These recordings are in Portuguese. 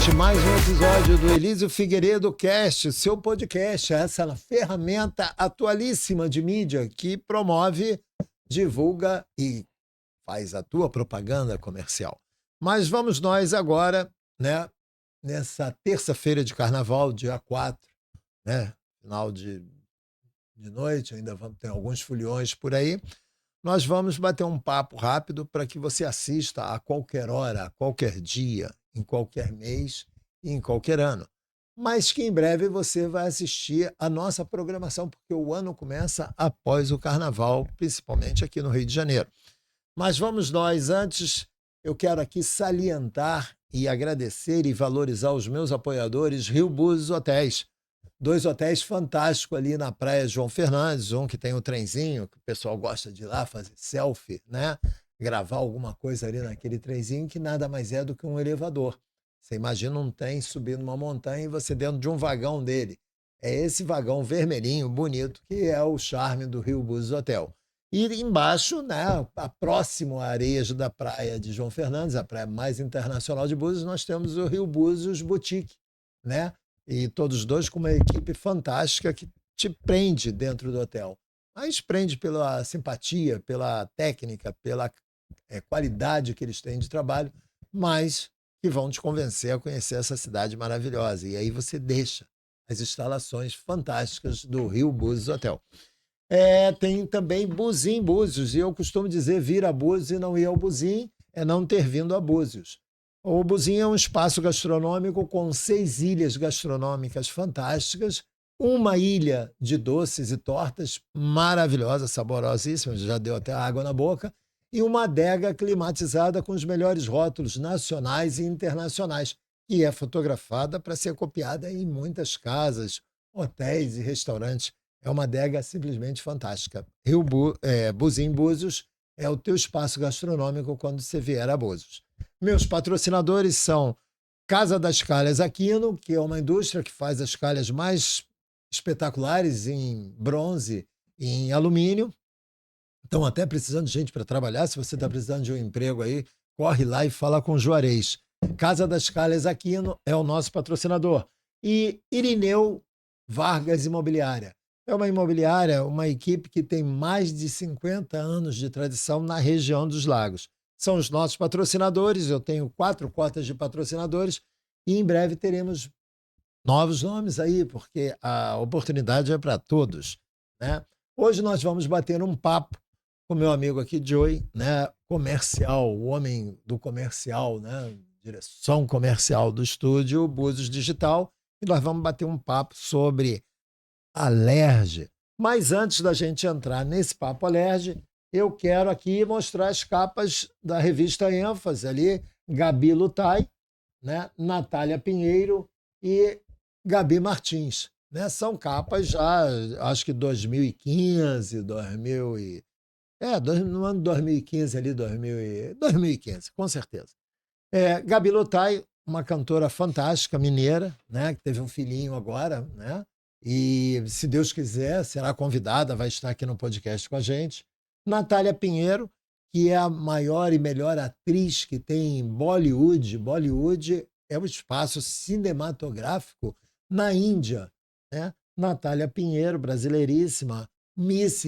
gente, mais um episódio do Elísio Figueiredo Cast, seu podcast, essa ferramenta atualíssima de mídia que promove, divulga e faz a tua propaganda comercial. Mas vamos nós agora, né, nessa terça-feira de carnaval, dia 4, né, final de noite, ainda vamos ter alguns foliões por aí. Nós vamos bater um papo rápido para que você assista a qualquer hora, a qualquer dia, em qualquer mês e em qualquer ano. Mas que em breve você vai assistir a nossa programação, porque o ano começa após o carnaval, principalmente aqui no Rio de Janeiro. Mas vamos nós, antes, eu quero aqui salientar e agradecer e valorizar os meus apoiadores Rio Búzios Hotéis. 2 hotéis fantásticos ali na praia João Fernandes, um que tem um trenzinho, que o pessoal gosta de ir lá fazer selfie, né? Gravar alguma coisa ali naquele trenzinho, que nada mais é do que um elevador. Você imagina um trem subindo uma montanha e você dentro de um vagão dele. É esse vagão vermelhinho, bonito, que é o charme do Rio Búzios Hotel. E embaixo, né, próximo à areia da praia de João Fernandes, a praia mais internacional de Búzios, nós temos o Rio Búzios Boutique, né? E todos dois com uma equipe fantástica que te prende dentro do hotel. Mas prende pela simpatia, pela técnica, pela qualidade que eles têm de trabalho, mas que vão te convencer a conhecer essa cidade maravilhosa. E aí você deixa as instalações fantásticas do Rio Búzios Hotel. Tem também Buzim Búzios, e eu costumo dizer vir a Búzios e não ir ao Buzim é não ter vindo a Búzios. O Buzim é um espaço gastronômico com 6 ilhas gastronômicas fantásticas, uma ilha de doces e tortas maravilhosas, saborosíssimas, já deu até água na boca, e uma adega climatizada com os melhores rótulos nacionais e internacionais, que é fotografada para ser copiada em muitas casas, hotéis e restaurantes. É uma adega simplesmente fantástica. Buzim Búzios é o teu espaço gastronômico quando você vier a Búzios. Meus patrocinadores são Casa das Calhas Aquino, que é uma indústria que faz as calhas mais espetaculares em bronze e em alumínio. Estão até precisando de gente para trabalhar. Se você está precisando de um emprego aí, corre lá e fala com o Juarez. Casa das Calhas Aquino é o nosso patrocinador. E Irineu Vargas Imobiliária. É uma imobiliária, uma equipe que tem mais de 50 anos de tradição na região dos Lagos. São os nossos patrocinadores, eu tenho 4 cotas de patrocinadores e em breve teremos novos nomes aí, porque a oportunidade é para todos, né? Hoje nós vamos bater um papo com meu amigo aqui, Joey, né? Comercial, o homem do comercial, né? Direção comercial do estúdio Búzios Digital, e nós vamos bater um papo sobre Alerj. Mas antes da gente entrar nesse papo Alerj, eu quero aqui mostrar as capas da revista ênfase ali, Gabi Lutai, né? Natália Pinheiro e Gabi Martins, né? São capas já, acho que 2015, no ano 2015 ali, 2015, com certeza. Gabi Lutai, uma cantora fantástica, mineira, né? Que teve um filhinho agora, né? E, se Deus quiser, será convidada, vai estar aqui no podcast com a gente. Natália Pinheiro, que é a maior e melhor atriz que tem em Bollywood. Bollywood é um espaço cinematográfico na Índia, né? Natália Pinheiro, brasileiríssima, Miss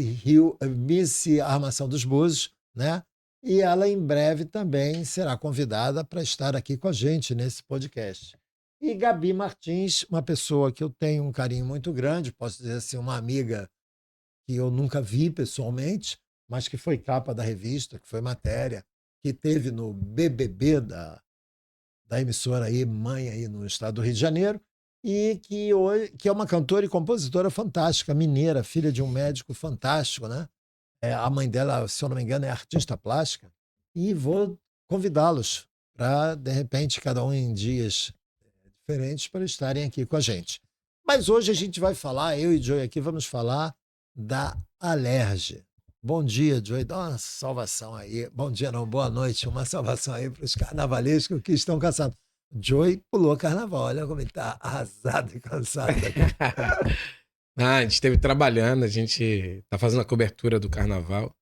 Armação dos Búzios, né? E ela em breve também será convidada para estar aqui com a gente nesse podcast. E Gabi Martins, uma pessoa que eu tenho um carinho muito grande, posso dizer assim, uma amiga que eu nunca vi pessoalmente, mas que foi capa da revista, que foi matéria, que teve no BBB da emissora aí, mãe aí no estado do Rio de Janeiro, e que é uma cantora e compositora fantástica, mineira, filha de um médico fantástico, né? A mãe dela, se eu não me engano, é artista plástica, e vou convidá-los para, de repente, cada um em dias diferentes para estarem aqui com a gente. Mas hoje a gente vai falar, eu e Joey aqui, vamos falar da Alerj. Bom dia, Joey. Dá uma salvação aí. Bom dia, não, boa noite. Uma salvação aí para os carnavalescos que estão cansados. Joey pulou carnaval, olha como ele está arrasado e cansado. A gente esteve trabalhando, a gente está fazendo a cobertura do carnaval,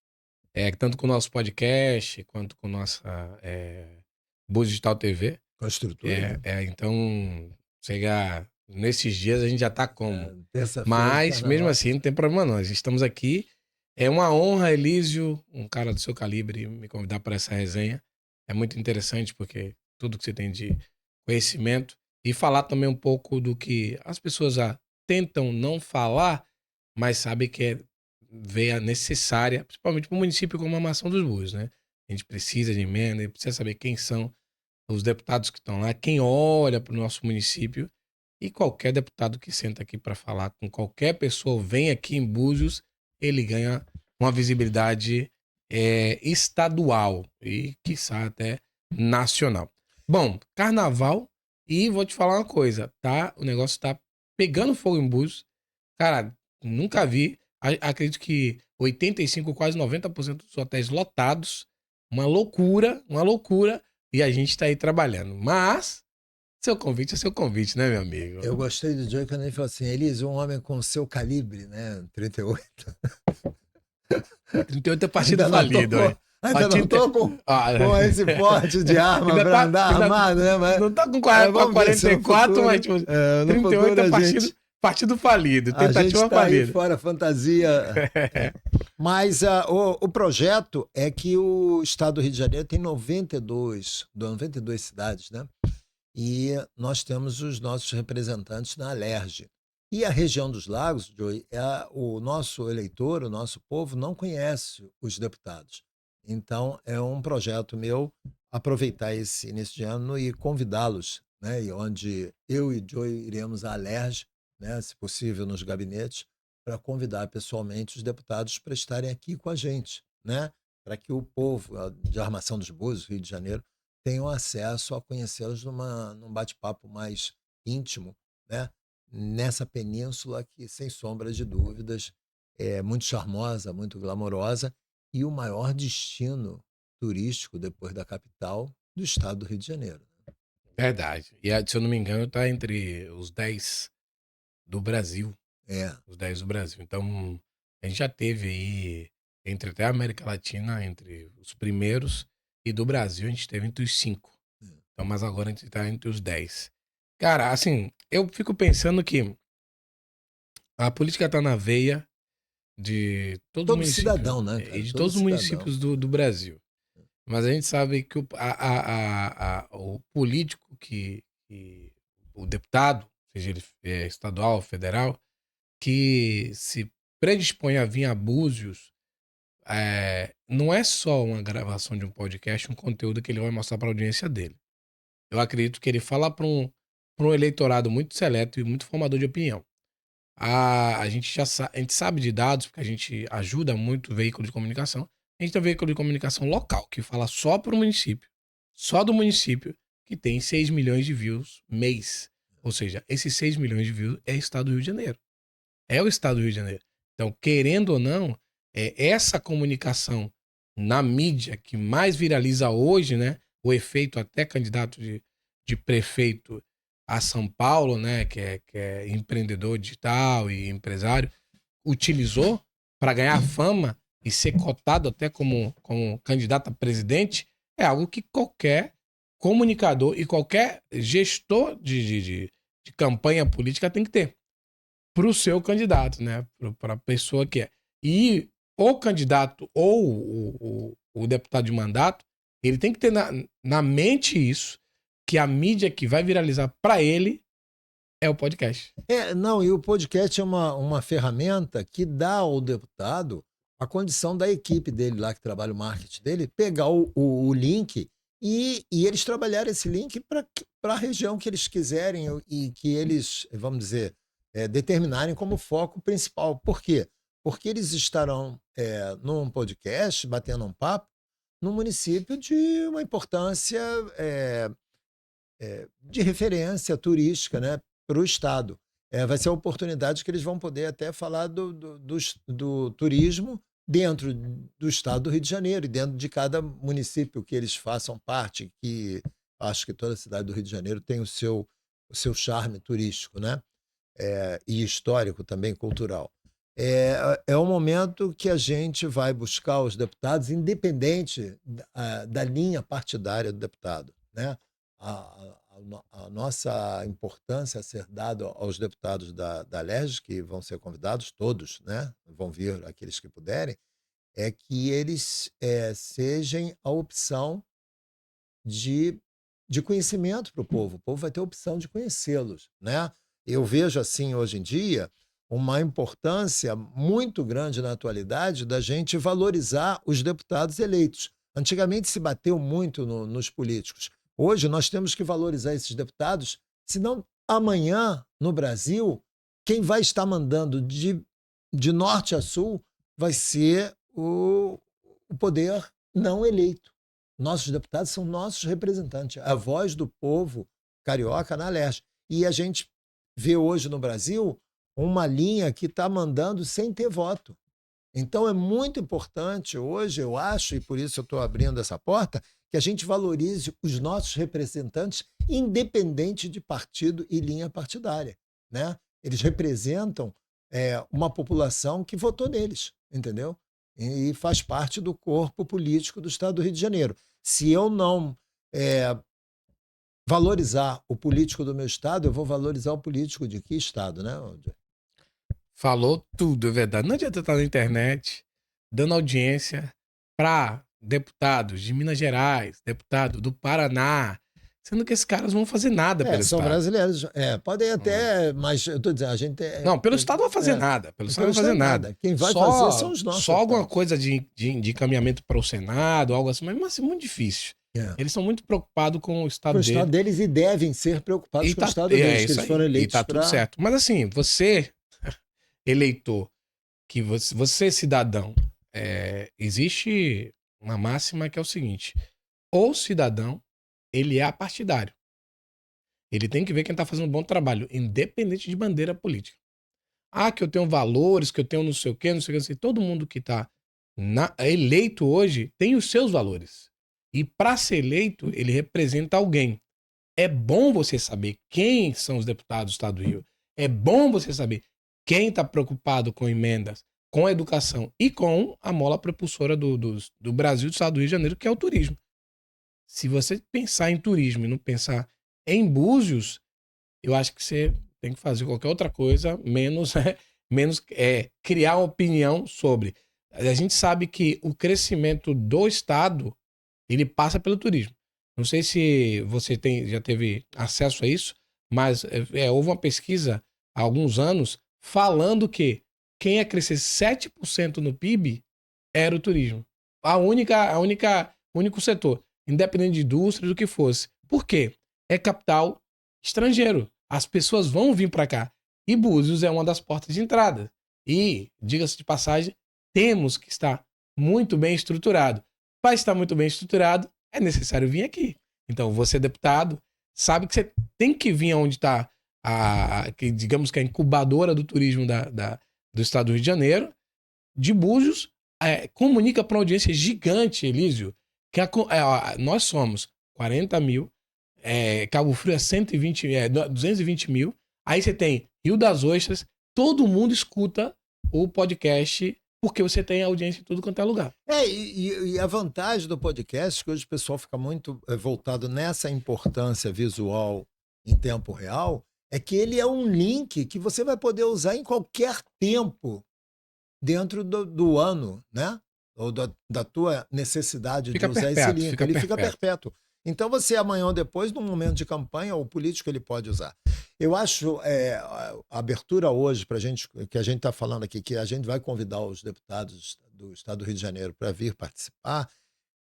tanto com o nosso podcast quanto com nossa Búzios Digital TV. Com a estrutura, né? Então, chega nesses dias a gente já tá como. Terça-feira de Mas, mesmo carnaval. assim, não tem problema não. Nós estamos aqui. É uma honra, Elísio, um cara do seu calibre, me convidar para essa resenha. É muito interessante porque tudo que você tem de conhecimento e falar também um pouco do que as pessoas já tentam não falar, mas sabem que é veia necessária, principalmente para um município como a Maçã dos Búzios, né? A gente precisa de emenda, precisa saber quem são os deputados que estão lá, quem olha para o nosso município e qualquer deputado que senta aqui para falar com qualquer pessoa, vem aqui em Búzios, ele ganha uma visibilidade estadual e, quiçá, até nacional. Bom, carnaval, e vou te falar uma coisa, tá? O negócio tá pegando fogo em Búzios. Cara, nunca vi. Acredito que 85, quase 90% dos hotéis lotados. Uma loucura, uma loucura. E a gente tá aí trabalhando. Mas, seu convite é seu convite, né, meu amigo? Eu gostei do Joey quando ele falou assim, Elise, um homem com o seu calibre, né? 38. 38 é partido Ainda não tô falido, com, hein? ainda não tô com, Ah, com esse porte de arma ainda pra tá- andar ainda- armado, né? Mas, Não tá com vamos ver se no 44, futuro, mas tipo, no 38 futuro é partido falido, a gente tentativa tá aí falida. fora fantasia. Mas o projeto é que o estado do Rio de Janeiro tem 92 cidades, né? E nós temos os nossos representantes na Alerj. E a região dos lagos, Joey, o nosso eleitor, o nosso povo, não conhece os deputados. Então, é um projeto meu aproveitar esse início de ano e convidá-los, né? E onde eu e Joey iremos à Alerj, né? Se possível, nos gabinetes, para convidar pessoalmente os deputados para estarem aqui com a gente, né? Para que o povo de Armação dos Búzios, Rio de Janeiro, tenham acesso a conhecê-los num bate-papo mais íntimo, né? Nessa península que, sem sombra de dúvidas, é muito charmosa, muito glamourosa e o maior destino turístico, depois da capital, do estado do Rio de Janeiro. Verdade. E se eu não me engano, tá entre os 10 do Brasil. É, Os 10 do Brasil. Então, a gente já teve aí, entre até a América Latina, entre os primeiros, e do Brasil a gente teve entre os 5. Então, mas agora a gente tá entre os 10. Cara, assim, eu fico pensando que a política tá na veia de todo todo município, cidadão, né, e cara? de Todo todos os cidadão. municípios do Brasil. Mas a gente sabe que o político o deputado, seja ele estadual, federal, que se predispõe a vir a Búzios, não é só uma gravação de um podcast, um conteúdo que ele vai mostrar para a audiência dele. Eu acredito que ele fala para um eleitorado muito seleto e muito formador de opinião. A gente a gente sabe de dados, porque a gente ajuda muito o veículo de comunicação. A gente tem um veículo de comunicação local, que fala só para o município, só do município, que tem 6 milhões de views mês. Ou seja, esses 6 milhões de views é o estado do Rio de Janeiro. É o estado do Rio de Janeiro. Então, querendo ou não, essa comunicação na mídia que mais viraliza hoje, né? O efeito até candidato de prefeito a São Paulo, né? Que é empreendedor digital e empresário, utilizou para ganhar fama e ser cotado até como candidato a presidente, é algo que qualquer comunicador e qualquer gestor de campanha política tem que ter para o seu candidato, né? Para a pessoa que é. E o candidato ou o deputado de mandato, ele tem que ter na mente isso, que a mídia que vai viralizar para ele é o podcast. Não, e o podcast é uma ferramenta que dá ao deputado a condição da equipe dele lá, que trabalha o marketing dele, pegar o link e eles trabalharem esse link para a região que eles quiserem e que eles, vamos dizer, determinarem como foco principal. Por quê? Porque eles estarão num podcast, batendo um papo, num município de uma importância de referência turística, né, para o Estado. Vai ser a oportunidade que eles vão poder até falar do turismo dentro do Estado do Rio de Janeiro e dentro de cada município que eles façam parte, que acho que toda cidade do Rio de Janeiro tem o seu charme turístico, né? E histórico também, cultural. É um momento que a gente vai buscar os deputados, independente da linha partidária do deputado, né? a nossa importância a ser dada aos deputados da LERJ, que vão ser convidados, todos, né? Vão vir aqueles que puderem, é que eles sejam a opção de, de conhecimento para o povo. O povo vai ter a opção de conhecê-los, né? Eu vejo, assim, hoje em dia, uma importância muito grande na atualidade da gente valorizar os deputados eleitos. Antigamente se bateu muito nos políticos. Hoje nós temos que valorizar esses deputados, senão amanhã, no Brasil, quem vai estar mandando de norte a sul vai ser o poder não eleito. Nossos deputados são nossos representantes, a voz do povo carioca na leste. E a gente vê hoje no Brasil uma linha que está mandando sem ter voto. Então é muito importante hoje, eu acho, e por isso eu estou abrindo essa porta, que a gente valorize os nossos representantes, independente de partido e linha partidária, né? Eles representam uma população que votou neles, entendeu? E faz parte do corpo político do Estado do Rio de Janeiro. Se eu não valorizar o político do meu estado, eu vou valorizar o político de que estado, né? Falou tudo, é verdade. Não adianta estar na internet dando audiência para deputados de Minas Gerais, deputado do Paraná, sendo que esses caras não vão fazer nada pelo São Estado. brasileiros. Podem até, mas eu estou dizendo, a gente. Não, pelo Estado não vai fazer nada. Pelo Estado não vai fazer nada. Quem vai fazer são os nossos. Só alguma coisa de encaminhamento para o Senado, algo assim, mas assim, muito difícil. Eles são muito preocupados com o Estado deles. Com o Estado deles e devem ser preocupados com o Estado deles, que eles foram eleitos. E tá tudo certo. Mas assim, você, eleitor, que você cidadão, existe uma máxima que é o seguinte: o cidadão, ele é apartidário. Ele tem que ver quem está fazendo um bom trabalho, independente de bandeira política. Que eu tenho valores, que eu tenho não sei o quê, não sei o que. Todo mundo que está eleito hoje tem os seus valores. E para ser eleito, ele representa alguém. É bom você saber quem são os deputados do Estado do Rio. É bom você saber quem está preocupado com emendas, com a educação e com a mola propulsora do Brasil, do Estado do Rio de Janeiro, que é o turismo. Se você pensar em turismo e não pensar em Búzios, eu acho que você tem que fazer qualquer outra coisa, menos criar uma opinião sobre. A gente sabe que o crescimento do Estado, ele passa pelo turismo. Não sei se você já teve acesso a isso, mas houve uma pesquisa há alguns anos falando que quem ia crescer 7% no PIB era o turismo. O único setor, independente de indústria, do que fosse. Por quê? É capital estrangeiro. As pessoas vão vir para cá. E Búzios é uma das portas de entrada. E, diga-se de passagem, temos que estar muito bem estruturado. Para estar muito bem estruturado, é necessário vir aqui. Então, você, deputado, sabe que você tem que vir onde está digamos que a incubadora do turismo do Estado do Rio de Janeiro, de Búzios, comunica para uma audiência gigante, Elísio, que nós somos 40 mil, Cabo Frio é 220 mil, aí você tem Rio das Ostras, todo mundo escuta o podcast porque você tem audiência em tudo quanto é lugar. E a vantagem do podcast, que hoje o pessoal fica muito voltado nessa importância visual em tempo real, é que ele é um link que você vai poder usar em qualquer tempo dentro do ano, né? Ou da tua necessidade de usar esse link. Ele fica perpétuo. Então você amanhã ou depois, num momento de campanha, o político ele pode usar. Eu acho a abertura hoje para gente, que a gente está falando aqui, que a gente vai convidar os deputados do Estado do Rio de Janeiro para vir participar,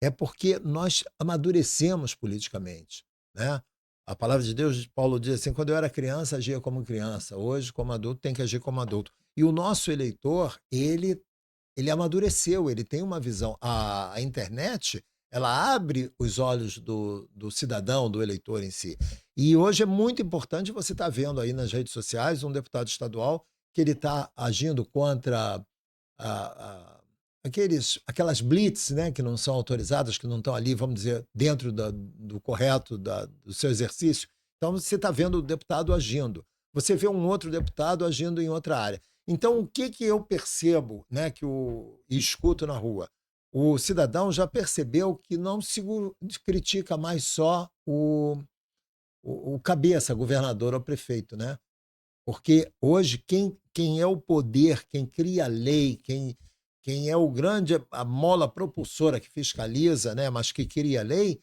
é porque nós amadurecemos politicamente, né? A palavra de Deus, Paulo diz assim, quando eu era criança, agia como criança. Hoje, como adulto, tem que agir como adulto. E o nosso eleitor, ele amadureceu, ele tem uma visão. A internet, ela abre os olhos do cidadão, do eleitor em si. E hoje é muito importante você estar vendo aí nas redes sociais um deputado estadual que ele está agindo contra aquelas blitz, né, que não são autorizadas, que não estão ali, vamos dizer, dentro do correto do seu exercício. Então você está vendo o deputado agindo. Você vê um outro deputado agindo em outra área. Então o que eu percebo, né, e escuto na rua? O cidadão já percebeu que não se critica mais só o o cabeça, governador ou prefeito, né? Porque hoje quem é o poder, quem cria a lei, quem é o a mola propulsora que fiscaliza, né, mas que cria a lei,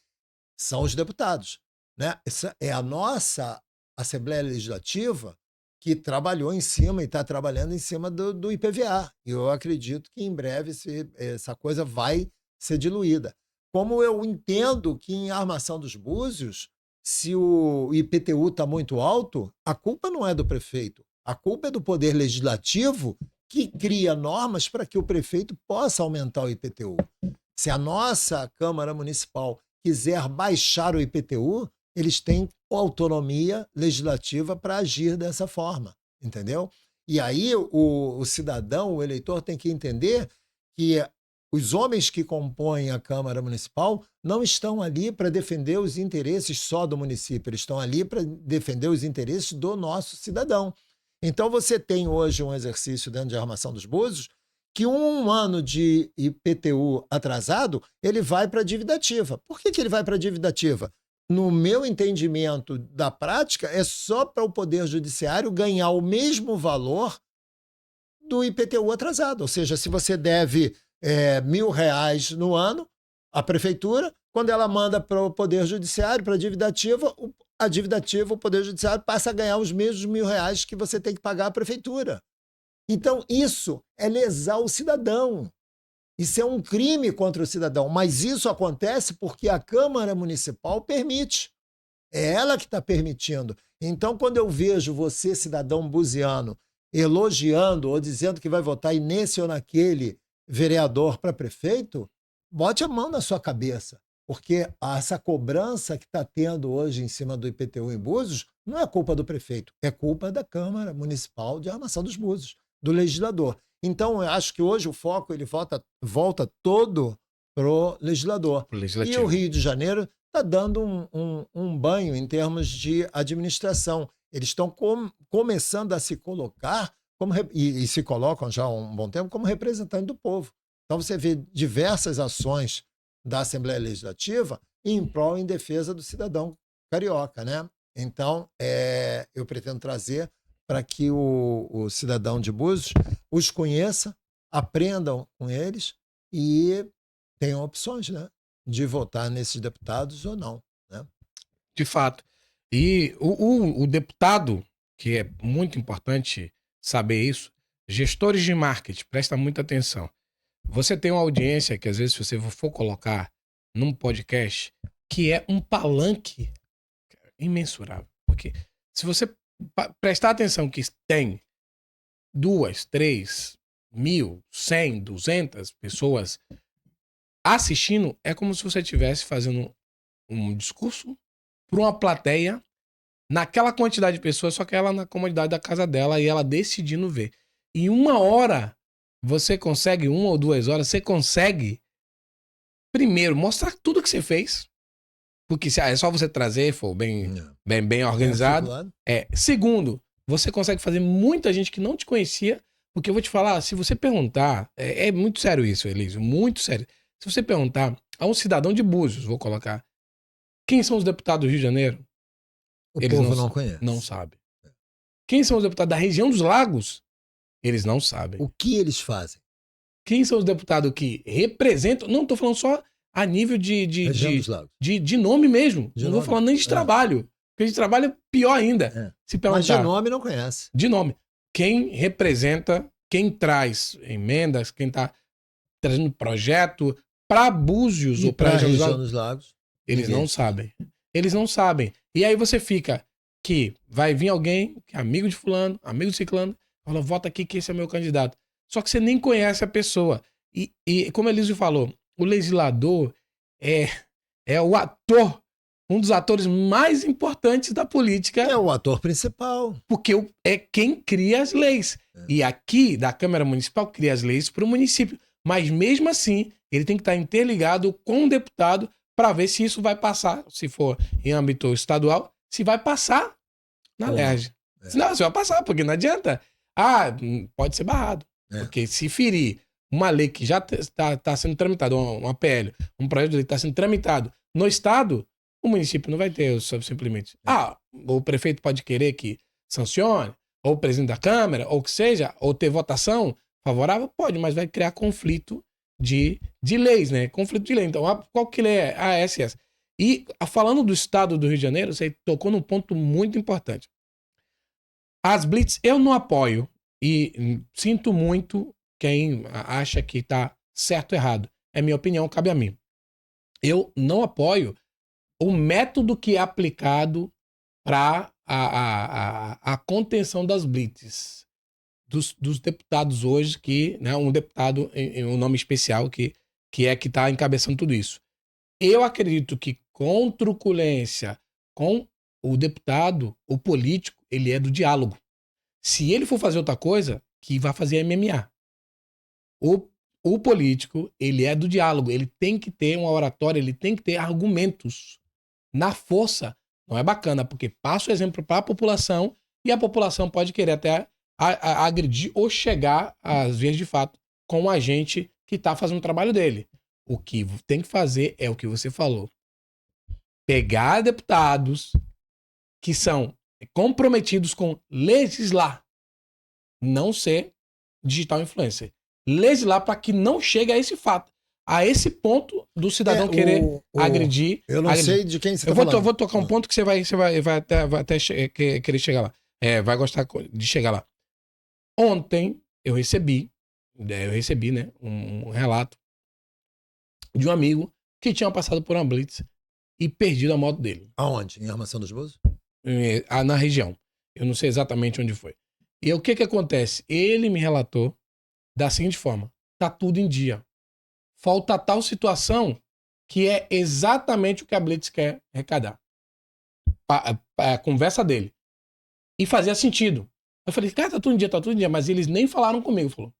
são os deputados, né? Essa é a nossa Assembleia Legislativa que trabalhou em cima e está trabalhando em cima do IPVA. E eu acredito que em breve essa coisa vai ser diluída. Como eu entendo que em Armação dos Búzios, se o IPTU está muito alto, a culpa não é do prefeito. A culpa é do Poder Legislativo que cria normas para que o prefeito possa aumentar o IPTU. Se a nossa Câmara Municipal quiser baixar o IPTU, eles têm autonomia legislativa para agir dessa forma, entendeu? E aí o cidadão, o eleitor, tem que entender que os homens que compõem a Câmara Municipal não estão ali para defender os interesses só do município, eles estão ali para defender os interesses do nosso cidadão. Então você tem hoje um exercício dentro de Armação dos Búzios que um ano de IPTU atrasado, ele vai para a dívida ativa. Por que ele vai para a dívida ativa? No meu entendimento da prática, é só para o Poder Judiciário ganhar o mesmo valor do IPTU atrasado. Ou seja, se você deve R$1.000 no ano, a prefeitura, quando ela manda para o Poder Judiciário, para a dívida ativa, o Poder Judiciário passa a ganhar os mesmos R$1.000 que você tem que pagar à prefeitura. Então, isso é lesar o cidadão. Isso é um crime contra o cidadão. Mas isso acontece porque a Câmara Municipal permite. É ela que está permitindo. Então, quando eu vejo você, cidadão buziano, elogiando ou dizendo que vai votar nesse ou naquele vereador para prefeito, bote a mão na sua cabeça. Porque essa cobrança que está tendo hoje em cima do IPTU em Búzios não é culpa do prefeito, é culpa da Câmara Municipal de Armação dos Búzios, do legislador. Então, eu acho que hoje o foco ele volta todo pro legislador. E o Rio de Janeiro está dando um banho em termos de administração. Eles estão começando a se colocar, e se colocam já há um bom tempo, como representante do povo. Então, você vê diversas ações da Assembleia Legislativa em prol, em defesa do cidadão carioca, né? Então, eu pretendo trazer para que o cidadão de Búzios os conheça, aprendam com eles e tenham opções, né, de votar nesses deputados ou não, né? De fato. E o deputado, que é muito importante saber isso, gestores de marketing, presta muita atenção. Você tem uma audiência que às vezes se você for colocar num podcast, que é um palanque imensurável. Porque se você prestar atenção que tem 2, 3, 1.000, 100, 200 pessoas assistindo, é como se você estivesse fazendo um discurso para uma plateia naquela quantidade de pessoas, só que ela na comodidade da casa dela e ela decidindo ver. Em 1 hora, você consegue, 1 ou 2 horas, você consegue, primeiro, mostrar tudo que você fez, porque é só você trazer, for bem organizado. Segundo, você consegue fazer muita gente que não te conhecia, porque eu vou te falar, se você perguntar, é muito sério isso, Elísio, muito sério. Se você perguntar a um cidadão de Búzios, vou colocar, quem são os deputados do Rio de Janeiro? Eles povo não conhece. Não sabe. Quem são os deputados da região dos lagos? Eles não sabem. O que eles fazem? Quem são os deputados que representam, não estou falando só a nível de nome mesmo. Não vou falar nem de trabalho. Porque de trabalho é pior ainda. Se perguntar, mas de nome não conhece. De nome. Quem representa, quem traz emendas, quem está trazendo projeto para Búzios ou para a região dos lagos, eles não sabem. Eles não sabem. E aí você fica que vai vir alguém, que é amigo de fulano, amigo de ciclano, fala, vota aqui que esse é meu candidato. Só que você nem conhece a pessoa. E como a Elísio falou, o legislador é o ator, um dos atores mais importantes da política. É o ator principal. Porque é quem cria as leis. E aqui, da Câmara Municipal, cria as leis para o município. Mas mesmo assim, ele tem que estar interligado com o deputado para ver se isso vai passar, se for em âmbito estadual, se vai passar na LERJ. Senão, você vai passar, porque não adianta. Pode ser barrado. Porque se ferir uma lei que já está sendo tramitada, uma PL, um projeto de lei que está sendo tramitado no Estado, O município não vai ter, simplesmente. Ah, o prefeito pode querer que sancione, ou o presidente da Câmara, ou o que seja, ou ter votação favorável? Pode, mas vai criar conflito de leis, né? Conflito de lei. Então, qual que lei é? A SS. E falando do estado do Rio de Janeiro, você tocou num ponto muito importante. As blitz eu não apoio e sinto muito quem acha que tá certo ou errado. É minha opinião, cabe a mim. Eu não apoio o método que é aplicado para a contenção das blitz. Dos deputados hoje, que, né, um deputado em um nome especial que está encabeçando tudo isso. Eu acredito que com truculência, com o deputado, o político, ele é do diálogo. Se ele for fazer outra coisa, que vai fazer MMA. O político, ele é do diálogo, ele tem que ter uma oratória, ele tem que ter argumentos. Na força, não é bacana, porque passa o exemplo para a população e a população pode querer até agredir ou chegar às vias de fato com o agente que está fazendo o trabalho dele. O que tem que fazer é o que você falou. Pegar deputados que são comprometidos com legislar, não ser digital influencer. Legislar para que não chegue a esse fato, a esse ponto do cidadão querer agredir. Eu não sei de quem você está falando. Eu vou tocar um ponto que você vai até querer chegar lá. Vai gostar de chegar lá. Ontem eu recebi, né, um relato de um amigo que tinha passado por uma blitz e perdido a moto dele. Aonde? Em Armação dos Boas? Na região. Eu não sei exatamente onde foi. E o que acontece? Ele me relatou da seguinte forma: tá tudo em dia. Falta tal situação que é exatamente o que a blitz quer arrecadar. A conversa dele. E fazia sentido. Eu falei, cara, tá tudo em dia, mas eles nem falaram comigo, falou.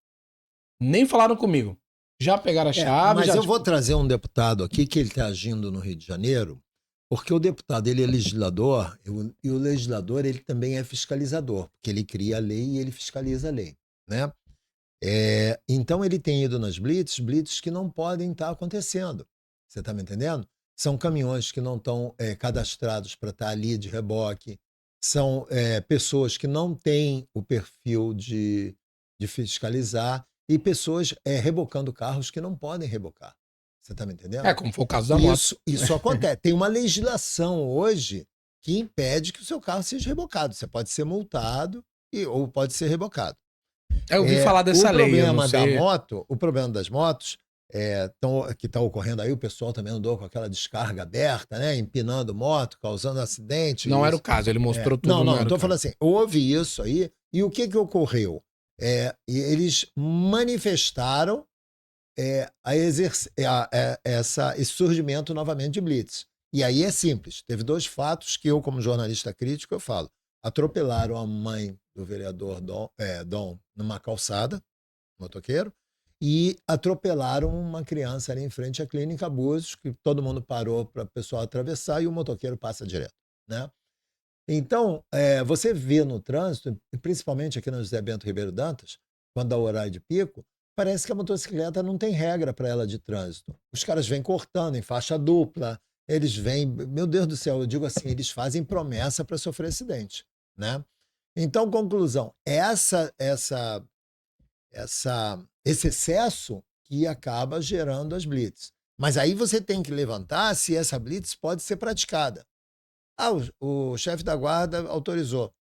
Nem falaram comigo. Já pegaram a chave. Mas eu vou trazer um deputado aqui que ele está agindo no Rio de Janeiro, porque o deputado ele é legislador e o legislador ele também é fiscalizador, porque ele cria a lei e ele fiscaliza a lei, né? Então ele tem ido nas blitz que não podem estar acontecendo. Você está me entendendo? São caminhões que não estão cadastrados para estar ali de reboque, são pessoas que não têm o perfil de fiscalizar e pessoas rebocando carros que não podem rebocar. Você está me entendendo? Como foi o caso da moto. Isso acontece. Tem uma legislação hoje que impede que o seu carro seja rebocado. Você pode ser multado ou pode ser rebocado. Eu ouvi falar dessa lei. O problema das motos que está ocorrendo aí, o pessoal também andou com aquela descarga aberta, né? Empinando moto, causando acidente. Não era o caso, ele mostrou tudo. Não, estou falando assim, houve isso aí, e o que ocorreu? Eles manifestaram esse surgimento novamente de blitz. E aí é simples, teve 2 fatos que eu, como jornalista crítico, eu falo. Atropelaram a mãe do vereador Dom numa calçada, motoqueiro, e atropelaram uma criança ali em frente à Clínica Búzios, que todo mundo parou para o pessoal atravessar e o motoqueiro passa direto, né? Então, você vê no trânsito, principalmente aqui no José Bento Ribeiro Dantas, quando dá o horário de pico, parece que a motocicleta não tem regra para ela de trânsito. Os caras vêm cortando em faixa dupla, eles vêm, meu Deus do céu, eu digo assim, eles fazem promessa para sofrer acidente, né? Então, conclusão, esse excesso que acaba gerando as blitz. Mas aí você tem que levantar se essa blitz pode ser praticada. O chefe da guarda autorizou.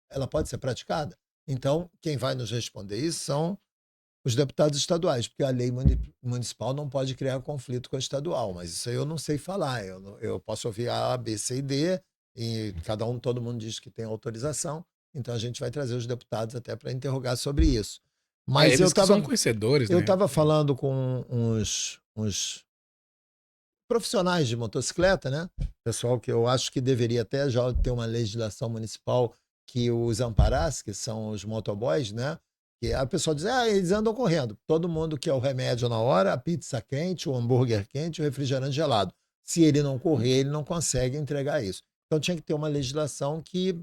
Ela pode ser praticada? Então, quem vai nos responder isso são os deputados estaduais, porque a lei municipal não pode criar conflito com a estadual, mas isso aí eu não sei falar. Eu posso ouvir A, B, C e D, e todo mundo diz que tem autorização, então a gente vai trazer os deputados até para interrogar sobre isso. Mas eles são conhecedores, eu estava falando com uns profissionais de motocicleta, né? Pessoal que eu acho que deveria até já ter uma legislação municipal que os amparasse, que são os motoboys, né? Que a pessoa diz, eles andam correndo. Todo mundo quer o remédio na hora, a pizza quente, o hambúrguer quente, o refrigerante gelado. Se ele não correr, ele não consegue entregar isso. Então tinha que ter uma legislação que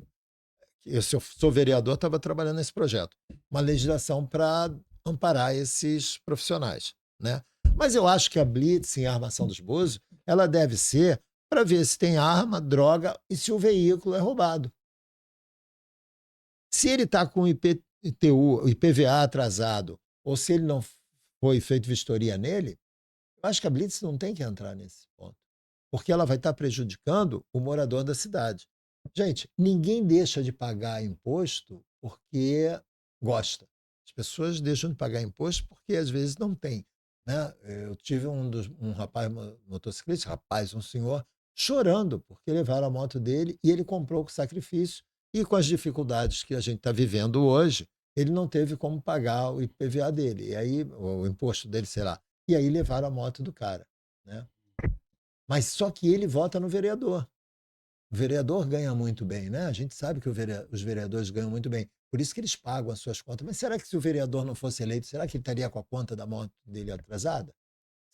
eu sou vereador, estava trabalhando nesse projeto. Uma legislação para amparar esses profissionais, né? Mas eu acho que a blitz em Armação dos Búzios, ela deve ser para ver se tem arma, droga e se o veículo é roubado. Se ele está com o IPTU, IPVA atrasado, ou se ele não foi feito vistoria nele, eu acho que a Blitz não tem que entrar nesse ponto, porque ela vai estar prejudicando o morador da cidade. Gente, ninguém deixa de pagar imposto porque gosta. As pessoas deixam de pagar imposto porque às vezes não tem, né? Eu tive um rapaz motociclista, um senhor, chorando porque levaram a moto dele e ele comprou com sacrifício e com as dificuldades que a gente está vivendo hoje, ele não teve como pagar o IPVA dele, e aí o imposto dele, sei lá, e aí levaram a moto do cara, né? Mas só que ele vota no vereador. O vereador ganha muito bem, né? A gente sabe que os vereadores ganham muito bem. Por isso que eles pagam as suas contas. Mas será que se o vereador não fosse eleito, será que ele estaria com a conta da moto dele atrasada?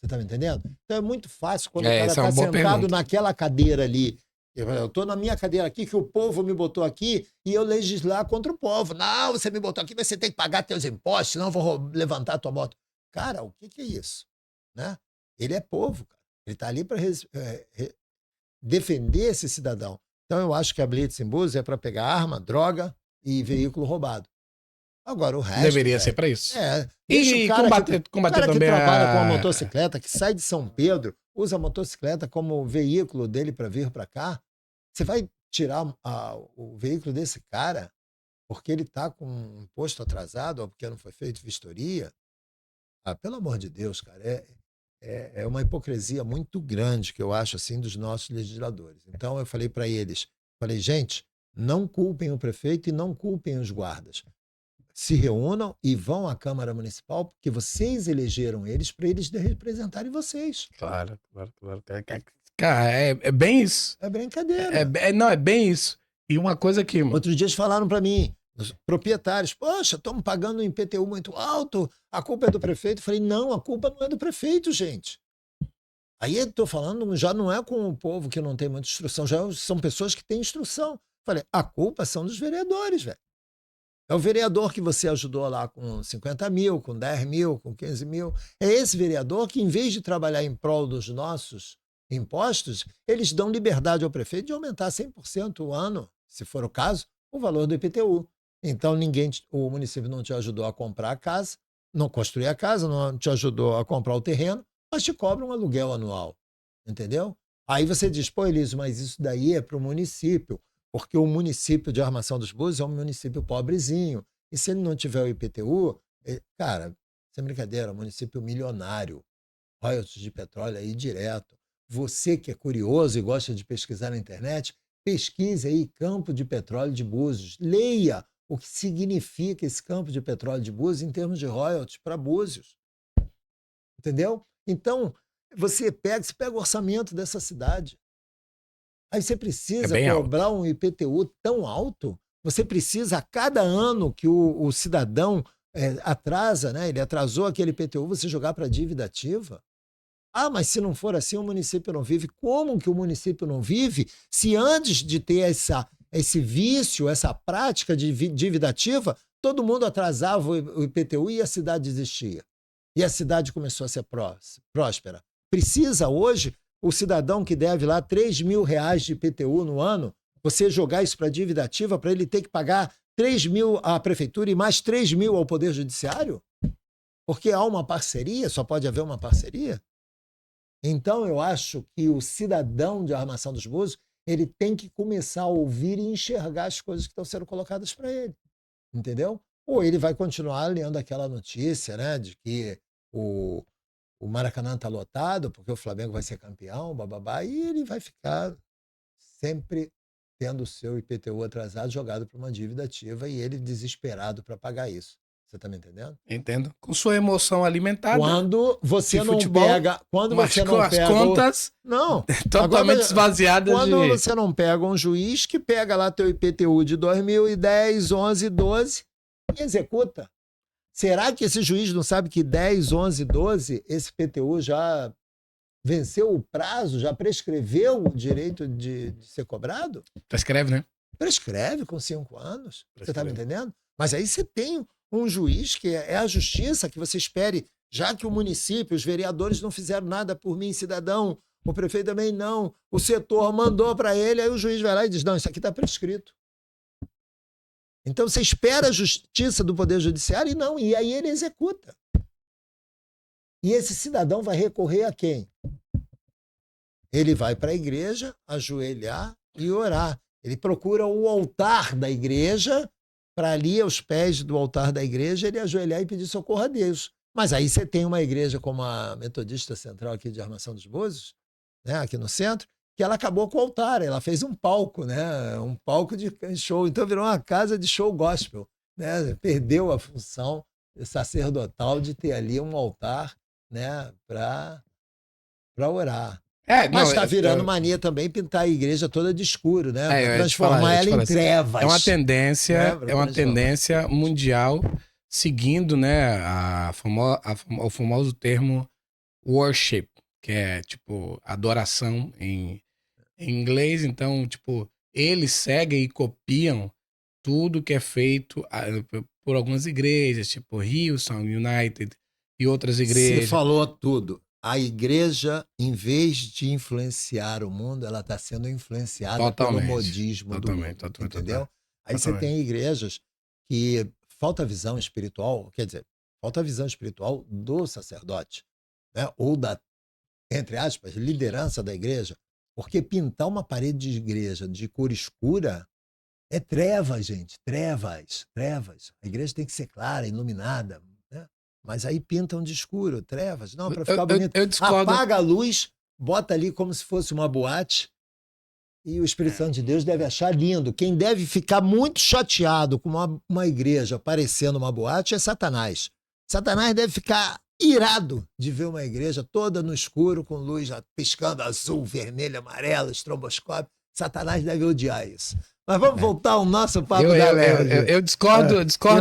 Você está me entendendo? Então é muito fácil quando o cara está sentado naquela cadeira ali. Eu estou na minha cadeira aqui, que o povo me botou aqui, e eu legislar contra o povo. Não, você me botou aqui, você tem que pagar teus impostos, senão eu vou levantar a tua moto. Cara, o que é isso? Né? Ele é povo, cara. Ele está ali para defender esse cidadão. Então eu acho que a Blitz em Búzios é para pegar arma, droga e veículo roubado. Agora o resto... Deveria ser para isso. Deixa e o cara combater que trabalha com a motocicleta, que sai de São Pedro, usa a motocicleta como veículo dele para vir para cá, você vai tirar o veículo desse cara porque ele está com um imposto atrasado ou porque não foi feito vistoria? Ah, pelo amor de Deus, cara, é uma hipocrisia muito grande que eu acho assim dos nossos legisladores. Então eu falei para eles, gente, não culpem o prefeito e não culpem os guardas. Se reúnam e vão à Câmara Municipal porque vocês elegeram eles para eles representarem vocês. Claro. Cara, é bem isso. É brincadeira. Não, é bem isso. E uma coisa que... Outro dia eles falaram para mim, os proprietários, poxa, estamos pagando um IPTU muito alto, a culpa é do prefeito. Eu falei, não, a culpa não é do prefeito, gente. Aí eu estou falando, já não é com o povo que não tem muita instrução, já são pessoas que têm instrução. Eu falei, a culpa são dos vereadores, velho. É o vereador que você ajudou lá com 50 mil, com 10 mil, com 15 mil. É esse vereador que, em vez de trabalhar em prol dos nossos impostos, eles dão liberdade ao prefeito de aumentar 100% o ano, se for o caso, o valor do IPTU. Então, o município não te ajudou a comprar a casa, não construir a casa, não te ajudou a comprar o terreno, mas te cobra um aluguel anual. Entendeu? Aí você diz, pô, Elísio, mas isso daí é para o município, porque o município de Armação dos Búzios é um município pobrezinho. E se ele não tiver o IPTU, cara, sem brincadeira, é um município milionário. Royalties de petróleo aí direto. Você que é curioso e gosta de pesquisar na internet, pesquise aí campo de petróleo de Búzios. Leia o que significa esse campo de petróleo de Búzios em termos de royalties para Búzios. Entendeu? Então, você pega o orçamento dessa cidade. Aí você precisa cobrar um IPTU tão alto, você precisa, a cada ano que o cidadão atrasa, né, ele atrasou aquele IPTU, você jogar para a dívida ativa. Ah, mas se não for assim, o município não vive. Como que o município não vive se antes de ter esse vício, essa prática de dívida ativa, todo mundo atrasava o IPTU e a cidade existia? E a cidade começou a ser próspera. Precisa hoje... O cidadão que deve lá R$3 mil de IPTU no ano, você jogar isso para dívida ativa para ele ter que pagar 3 mil à prefeitura e mais 3 mil ao Poder Judiciário? Porque há uma parceria, só pode haver uma parceria. Então eu acho que o cidadão de Armação dos Búzios, ele tem que começar a ouvir e enxergar as coisas que estão sendo colocadas para ele. Entendeu? Ou ele vai continuar lendo aquela notícia, né, de que o Maracanã está lotado porque o Flamengo vai ser campeão, bababá, e ele vai ficar sempre tendo o seu IPTU atrasado jogado para uma dívida ativa e ele desesperado para pagar isso. Você está me entendendo? Entendo. Com sua emoção alimentada. Quando você não futebol, pega... Quando mas você com não as pega contas totalmente esvaziadas quando você não pega um juiz que pega lá teu IPTU de 2010, 11, 12 e executa. Será que esse juiz não sabe que 10, 11, 12, esse PTU já venceu o prazo, já prescreveu o direito de ser cobrado? Prescreve, né? Prescreve com 5 anos. Prescreve. Você está me entendendo? Mas aí você tem um juiz que é a justiça que você espere, já que o município, os vereadores não fizeram nada por mim, cidadão, O prefeito também não. O setor mandou para ele, aí o juiz vai lá e diz, não, isso aqui está prescrito. Então você espera a justiça do Poder Judiciário e não, e aí ele executa. E esse cidadão vai recorrer a quem? Ele vai para a igreja, ajoelhar e orar. Ele procura o altar da igreja, para ali, aos pés do altar da igreja, ele ajoelhar e pedir socorro a Deus. Mas aí você tem uma igreja como a Metodista Central aqui de Armação dos Búzios, né, aqui no centro, que ela acabou com o altar, ela fez um palco, né, um palco de show, então virou uma casa de show gospel, né, perdeu a função sacerdotal de ter ali um altar, né, para orar. Mas está virando mania também pintar a igreja toda de escuro, né? Pra transformar ela em trevas. É uma tendência mundial, seguindo, né, o famoso termo worship, que é tipo adoração em inglês. Então, tipo, eles seguem e copiam tudo que é feito por algumas igrejas, tipo Hillsong United e outras igrejas. Você falou tudo. A igreja, em vez de influenciar o mundo, ela está sendo influenciada pelo modismo do mundo, entendeu? Aí você tem igrejas que falta visão espiritual, quer dizer, falta visão espiritual do sacerdote, né? Ou da, entre aspas, liderança da igreja, porque pintar uma parede de igreja de cor escura é trevas, gente, trevas. A igreja tem que ser clara, iluminada, né? Mas aí pintam de escuro, trevas. Não, para ficar bonito. Eu discordo. Apaga a luz, bota ali como se fosse uma boate e o Espírito Santo de Deus deve achar lindo. Quem deve ficar muito chateado com uma igreja parecendo uma boate é Satanás. Satanás deve ficar irado de ver uma igreja toda no escuro, com luz piscando azul, vermelho, amarelo, estroboscópio. Satanás deve odiar isso. Mas vamos voltar ao nosso papo da LERJ. Eu discordo.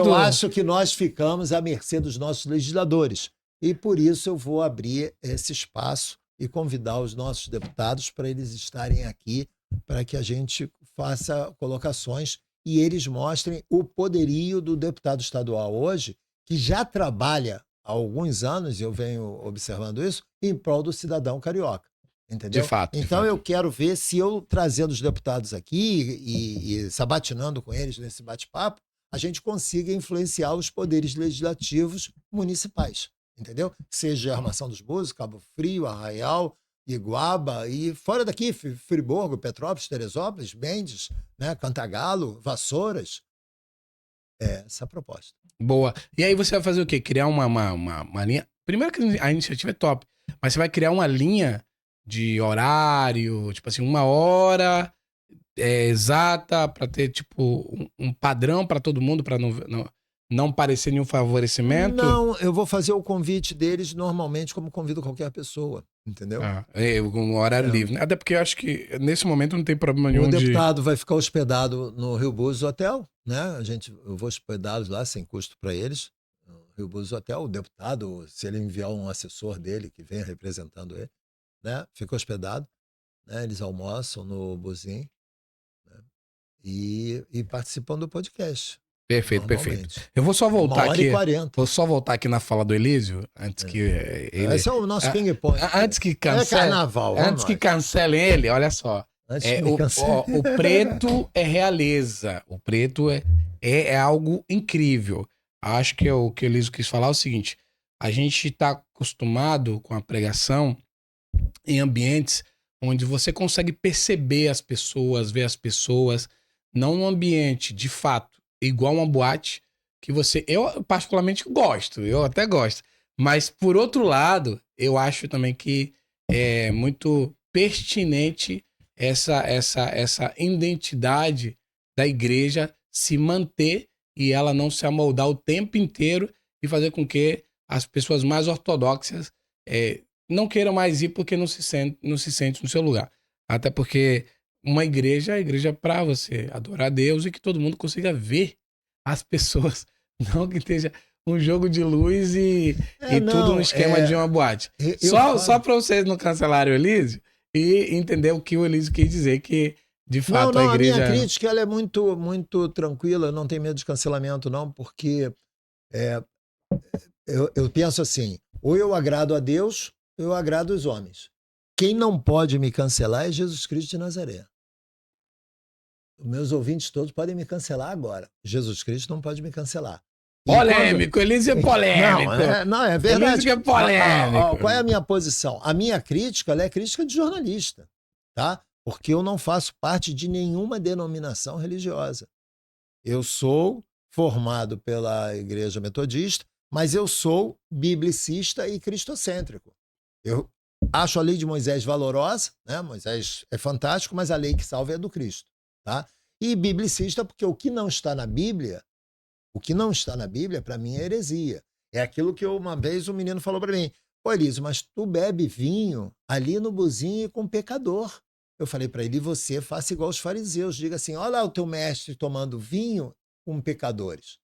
Eu acho que nós ficamos à mercê dos nossos legisladores. E por isso eu vou abrir esse espaço e convidar os nossos deputados para eles estarem aqui, para que a gente faça colocações e eles mostrem o poderio do deputado estadual hoje, que já trabalha há alguns anos, e eu venho observando isso, em prol do cidadão carioca. Entendeu? De fato. Então eu quero ver se eu trazendo os deputados aqui e sabatinando com eles nesse bate-papo, a gente consiga influenciar os poderes legislativos municipais, entendeu? Seja Armação dos Búzios, Cabo Frio, Arraial, Iguaba e fora daqui, Friburgo, Petrópolis, Teresópolis, Mendes, né, Cantagalo, Vassouras. É essa a proposta. Boa. E aí você vai fazer o quê? Criar uma linha... Primeiro que a iniciativa é top, mas você vai criar uma linha de horário, tipo assim, 1 hora exata para ter tipo um padrão para todo mundo, para não parecer nenhum favorecimento? Não, eu vou fazer o convite deles normalmente como convido qualquer pessoa, entendeu? Um horário livre. Até porque eu acho que nesse momento não tem problema nenhum. O deputado vai ficar hospedado no Rio Búzios Hotel, né? Eu vou hospedá-los lá sem custo para eles. No Rio Búzios Hotel, o deputado, se ele enviar um assessor dele que venha representando ele, né? Fica hospedado, né? Eles almoçam no Buzim, né? E participam do podcast. Perfeito. Eu vou só voltar 1h40. Vou só voltar aqui na fala do Elísio, antes que ele... Esse é o nosso ping-pong. Antes que cancele... carnaval. Antes que cancelem ele, olha só. O preto é realeza. O preto é algo incrível. Acho que o que o Elísio quis falar é o seguinte: a gente está acostumado com a pregação em ambientes onde você consegue perceber as pessoas, ver as pessoas, não num ambiente, de fato, igual uma boate, que eu particularmente gosto, eu até gosto, mas por outro lado, eu acho também que é muito pertinente essa identidade da igreja se manter e ela não se amoldar o tempo inteiro e fazer com que as pessoas mais ortodoxas não queiram mais ir porque não se sente no seu lugar. Até porque uma igreja é a igreja para você adorar a Deus e que todo mundo consiga ver as pessoas, não que esteja um jogo de luz e tudo no esquema de uma boate. Só para vocês não cancelarem o Elísio e entender o que o Elísio quis dizer, que de fato a igreja... A minha crítica ela é muito, muito tranquila, eu não tenho medo de cancelamento não, porque eu penso assim, ou eu agrado a Deus, ou eu agrado os homens. Quem não pode me cancelar é Jesus Cristo de Nazaré. Os meus ouvintes todos podem me cancelar agora. Jesus Cristo não pode me cancelar. Polêmico, Elísio é polêmico. Não, é verdade. Elísio que é polêmico. Qual é a minha posição? A minha crítica, ela é crítica de jornalista, tá? Porque eu não faço parte de nenhuma denominação religiosa. Eu sou formado pela Igreja Metodista, mas eu sou biblicista e cristocêntrico. Eu acho a lei de Moisés valorosa, né? Moisés é fantástico, mas a lei que salva é do Cristo, tá? E biblicista porque o que não está na Bíblia, para mim é heresia. É aquilo que uma vez um menino falou para mim: pô, Elísio, mas tu bebe vinho ali no buzinho com pecador. Eu falei para ele: você faça igual os fariseus, diga assim: olha lá o teu mestre tomando vinho com pecadores.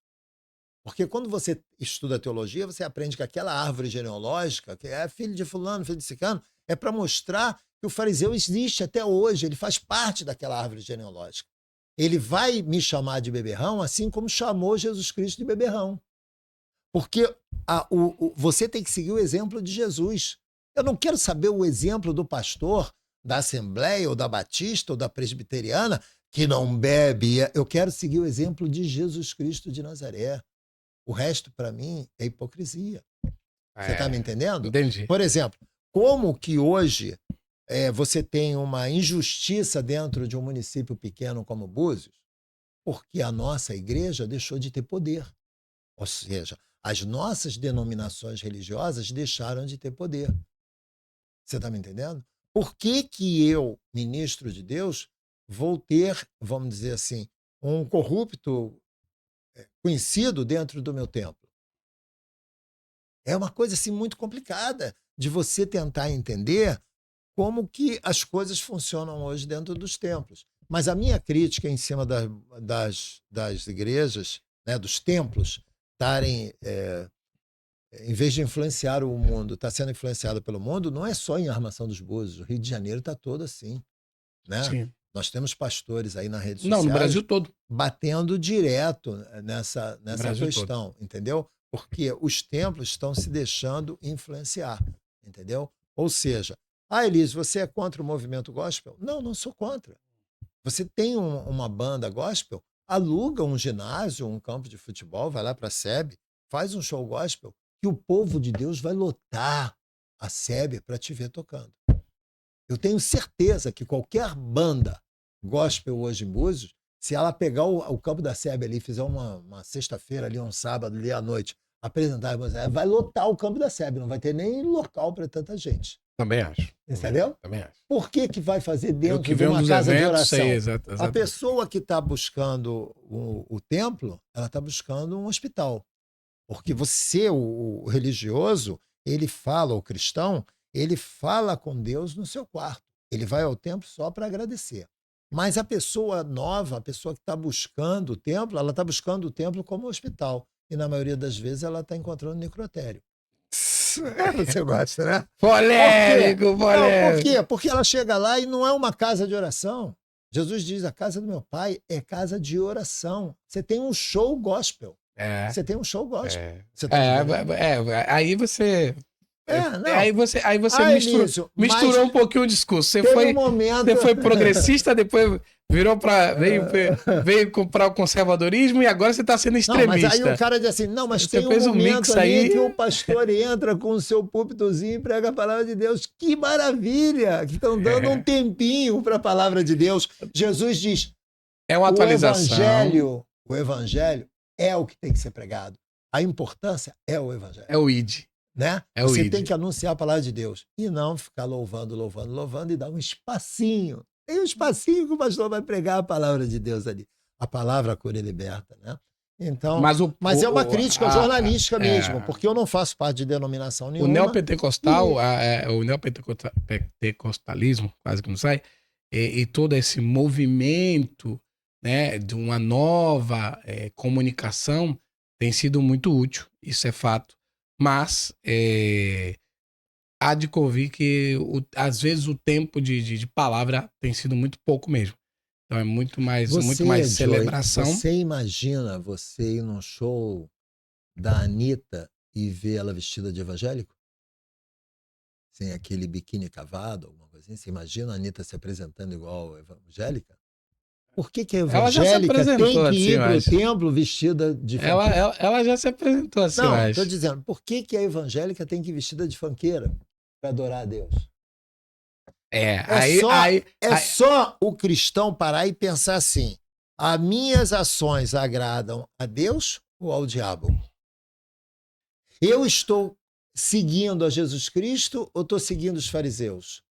Porque quando você estuda teologia, você aprende que aquela árvore genealógica, que é filho de fulano, filho de ciclano, é para mostrar que o fariseu existe até hoje, ele faz parte daquela árvore genealógica. Ele vai me chamar de beberrão, assim como chamou Jesus Cristo de beberrão. Porque você tem que seguir o exemplo de Jesus. Eu não quero saber o exemplo do pastor da Assembleia, ou da Batista, ou da Presbiteriana, que não bebe. Eu quero seguir o exemplo de Jesus Cristo de Nazaré. O resto, para mim, é hipocrisia. Você está me entendendo? Entendi. Por exemplo, como que hoje você tem uma injustiça dentro de um município pequeno como Búzios? Porque a nossa igreja deixou de ter poder. Ou seja, as nossas denominações religiosas deixaram de ter poder. Você está me entendendo? Por que que eu, ministro de Deus, vou ter, vamos dizer assim, um corrupto conhecido dentro do meu templo? É uma coisa assim muito complicada de você tentar entender como que as coisas funcionam hoje dentro dos templos. Mas a minha crítica em cima das igrejas, né, dos templos, estarem, em vez de influenciar o mundo, está sendo influenciado pelo mundo, não é só em Armação dos Búzios. O Rio de Janeiro está todo assim. Né? Sim. Nós temos pastores aí na rede social. Não, no Brasil todo. Batendo direto nessa questão, todo. Entendeu? Porque os templos estão se deixando influenciar, entendeu? Ou seja, Elísio, você é contra o movimento gospel? Não, não sou contra. Você tem uma banda gospel, aluga um ginásio, um campo de futebol, vai lá para a SEB, faz um show gospel, que o povo de Deus vai lotar a SEB para te ver tocando. Eu tenho certeza que qualquer banda gospel hoje em Búzios, se ela pegar o campo da SEB ali, fizer uma sexta-feira ali, um sábado ali à noite, apresentar, vai lotar o campo da SEB, não vai ter nem local para tanta gente. Também acho. Entendeu? Também acho. Por que vai fazer dentro que de uma casa de oração? Sei, exato. A pessoa que está buscando o templo, ela está buscando um hospital. Porque você, o religioso, ele fala, o cristão, ele fala com Deus no seu quarto. Ele vai ao templo só para agradecer. Mas a pessoa nova, a pessoa que está buscando o templo, ela está buscando o templo como hospital. E na maioria das vezes ela está encontrando necrotério. Você gosta, né? Polêmico. Por quê? Porque ela chega lá e não é uma casa de oração. Jesus diz: a casa do meu pai é casa de oração. Você tem um show gospel. Você tem um show gospel. Você tá aí você... não. Aí você misturou um pouquinho o discurso. Você foi progressista, depois veio comprar o conservadorismo e agora você está sendo extremista. Não, mas aí o cara diz assim: não, mas você tem um momento ali que o pastor entra com o seu púlpitozinho e prega a palavra de Deus. Que maravilha! Que estão dando um tempinho para a palavra de Deus. Jesus diz: é uma atualização. O evangelho é o que tem que ser pregado. A importância é o evangelho. É o ID. Né? Você tem que anunciar a palavra de Deus e não ficar louvando e dar um espacinho. Tem um espacinho que o pastor vai pregar a palavra de Deus ali. A palavra cura e liberta, né? Então, mas é uma crítica jornalística mesmo, porque eu não faço parte de denominação nenhuma. O neopentecostal, o neopentecostalismo, quase que não sai, e todo esse movimento, né, de uma nova comunicação tem sido muito útil, isso é fato. Mas há de convir que às vezes o tempo de palavra tem sido muito pouco mesmo. Então é muito mais celebração. Você imagina você ir num show da Anitta e ver ela vestida de evangélico? Sem aquele biquíni cavado, alguma coisa assim. Você imagina a Anitta se apresentando igual a evangélica? Por que a Ela já se evangélica tem apresentou que ir assim, pro mas templo vestida de funkeira? ela já se apresentou assim, Não, mas estou dizendo, por que a evangélica tem que ir vestida de funkeira para adorar a Deus? é, É só o cristão parar e pensar assim: as minhas ações agradam a Deus ou ao diabo? Eu estou seguindo a Jesus Cristo ou estou seguindo os fariseus?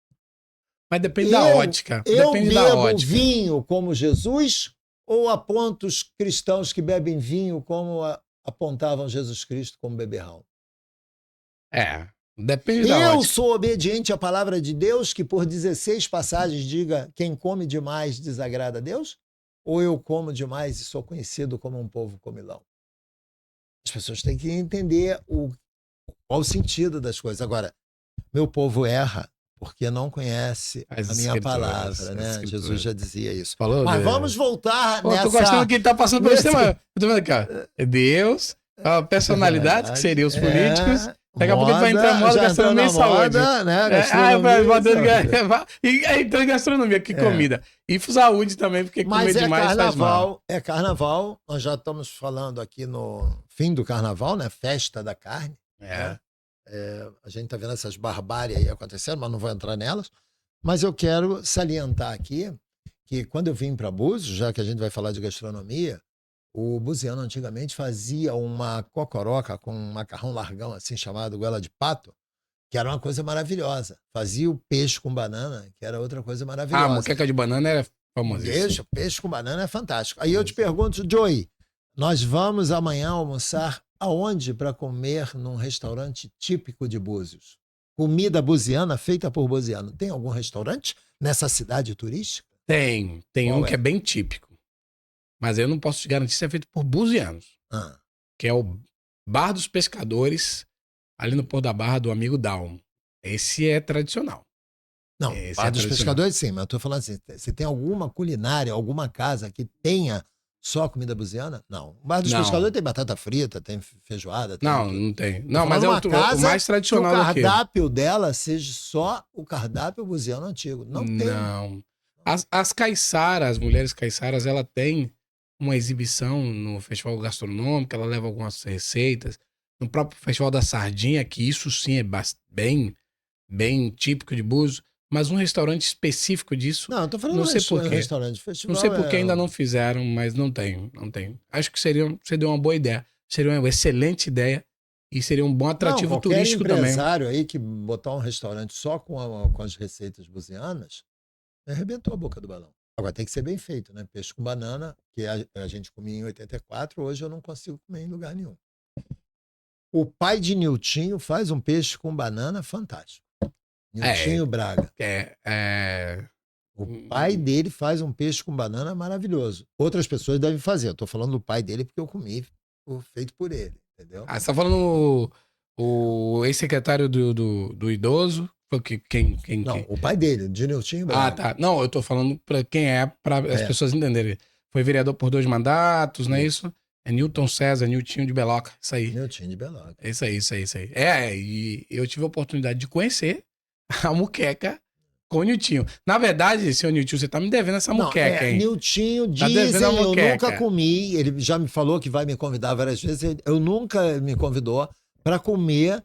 mas depende da ótica. Eu Depende da bebo ótica. vinho como Jesus ou aponto os cristãos que bebem vinho como apontavam Jesus Cristo como beberrão? Depende da Eu ótica. sou obediente à palavra de Deus, que por 16 passagens diga: quem come demais desagrada a Deus? Ou eu como demais e sou conhecido como um povo comilão? As pessoas têm que entender qual o sentido das coisas. Agora, meu povo erra porque não conhece As a minha escrituras, palavra, as né? escrituras. Jesus já dizia isso. Falou Mas de- vamos voltar Pô, nessa... tô gostando que ele tá passando por esse nesse- tema. Eu tô vendo aqui, ó. É Deus, a personalidade, que seriam os políticos. Daqui a pouco ele vai entrar em moda, já entrou gastronomia na e saúde. moda, né? Eu Gastronomia e saúde. e aí entrou em gastronomia, que comida. E saúde também, porque comer Mas demais faz mal. é carnaval. Nós já estamos falando aqui no fim do carnaval, né? Festa da carne. É. A gente está vendo essas barbáries aí acontecendo, mas não vou entrar nelas. Mas eu quero salientar aqui que quando eu vim para Búzios, já que a gente vai falar de gastronomia, o buziano antigamente fazia uma cocoroca com um macarrão largão assim chamado goela de pato, que era uma coisa maravilhosa. Fazia o peixe com banana, que era outra coisa maravilhosa. A moqueca de banana era famosíssima. Peixe com banana é fantástico. Aí eu te pergunto, Joey, nós vamos amanhã almoçar aonde para comer num restaurante típico de Búzios? Comida buziana feita por buziano. Tem algum restaurante nessa cidade turística? Tem Qual um que é bem típico. Mas eu não posso te garantir se é feito por buzianos. Que é o Bar dos Pescadores, ali no Pôr da Barra do amigo Dalmo. Esse é tradicional. Não, Esse Bar é dos tradicional. Pescadores sim, mas eu tô falando assim, você tem alguma culinária, alguma casa que tenha só comida buziana? Não. O Bar dos Não. Pescadores tem batata frita, tem feijoada, tem Não, tudo. não tem. Tô Não, mas é falando uma o casa mais tradicional que o daqui. cardápio dela seja só o cardápio buziano antigo. Não tem. Não. As caiçaras, as mulheres caiçaras, ela tem uma exibição no Festival Gastronômico, ela leva algumas receitas. No próprio Festival da Sardinha, que isso sim é bem típico de Búzios, mas um restaurante específico disso, Não, eu tô falando não sei de por quê. restaurante de festival. Não sei por que ainda não fizeram, mas não tem. Acho que seria uma boa ideia. Seria uma excelente ideia e seria um bom atrativo turístico também. Qualquer empresário aí que botar um restaurante só com as receitas buzianas, arrebentou a boca do balão. Agora tem que ser bem feito, né? Peixe com banana, que a gente comia em 84, hoje eu não consigo comer em lugar nenhum. O pai de Niltinho faz um peixe com banana fantástico. Niltinho Braga. O pai dele faz um peixe com banana maravilhoso. Outras pessoas devem fazer. Eu tô falando do pai dele porque eu comi feito por ele, entendeu? Você tá falando o ex-secretário do idoso? Quem? Não, o pai dele, de Niltinho Braga. Tá. Não, eu tô falando pra quem pra as pessoas entenderem. Foi vereador por 2 mandatos, não é isso? É Newton César, Niltinho de Beloca, isso aí. Niltinho de Beloca. Isso aí. E eu tive a oportunidade de conhecer a muqueca com o Niltinho. Na verdade, senhor Niltinho, você tá me devendo essa muqueca, hein? Niltinho, Tá devendo dizem, a eu muqueca. nunca comi. Ele já me falou que vai me convidar várias vezes. Eu nunca me convidou para comer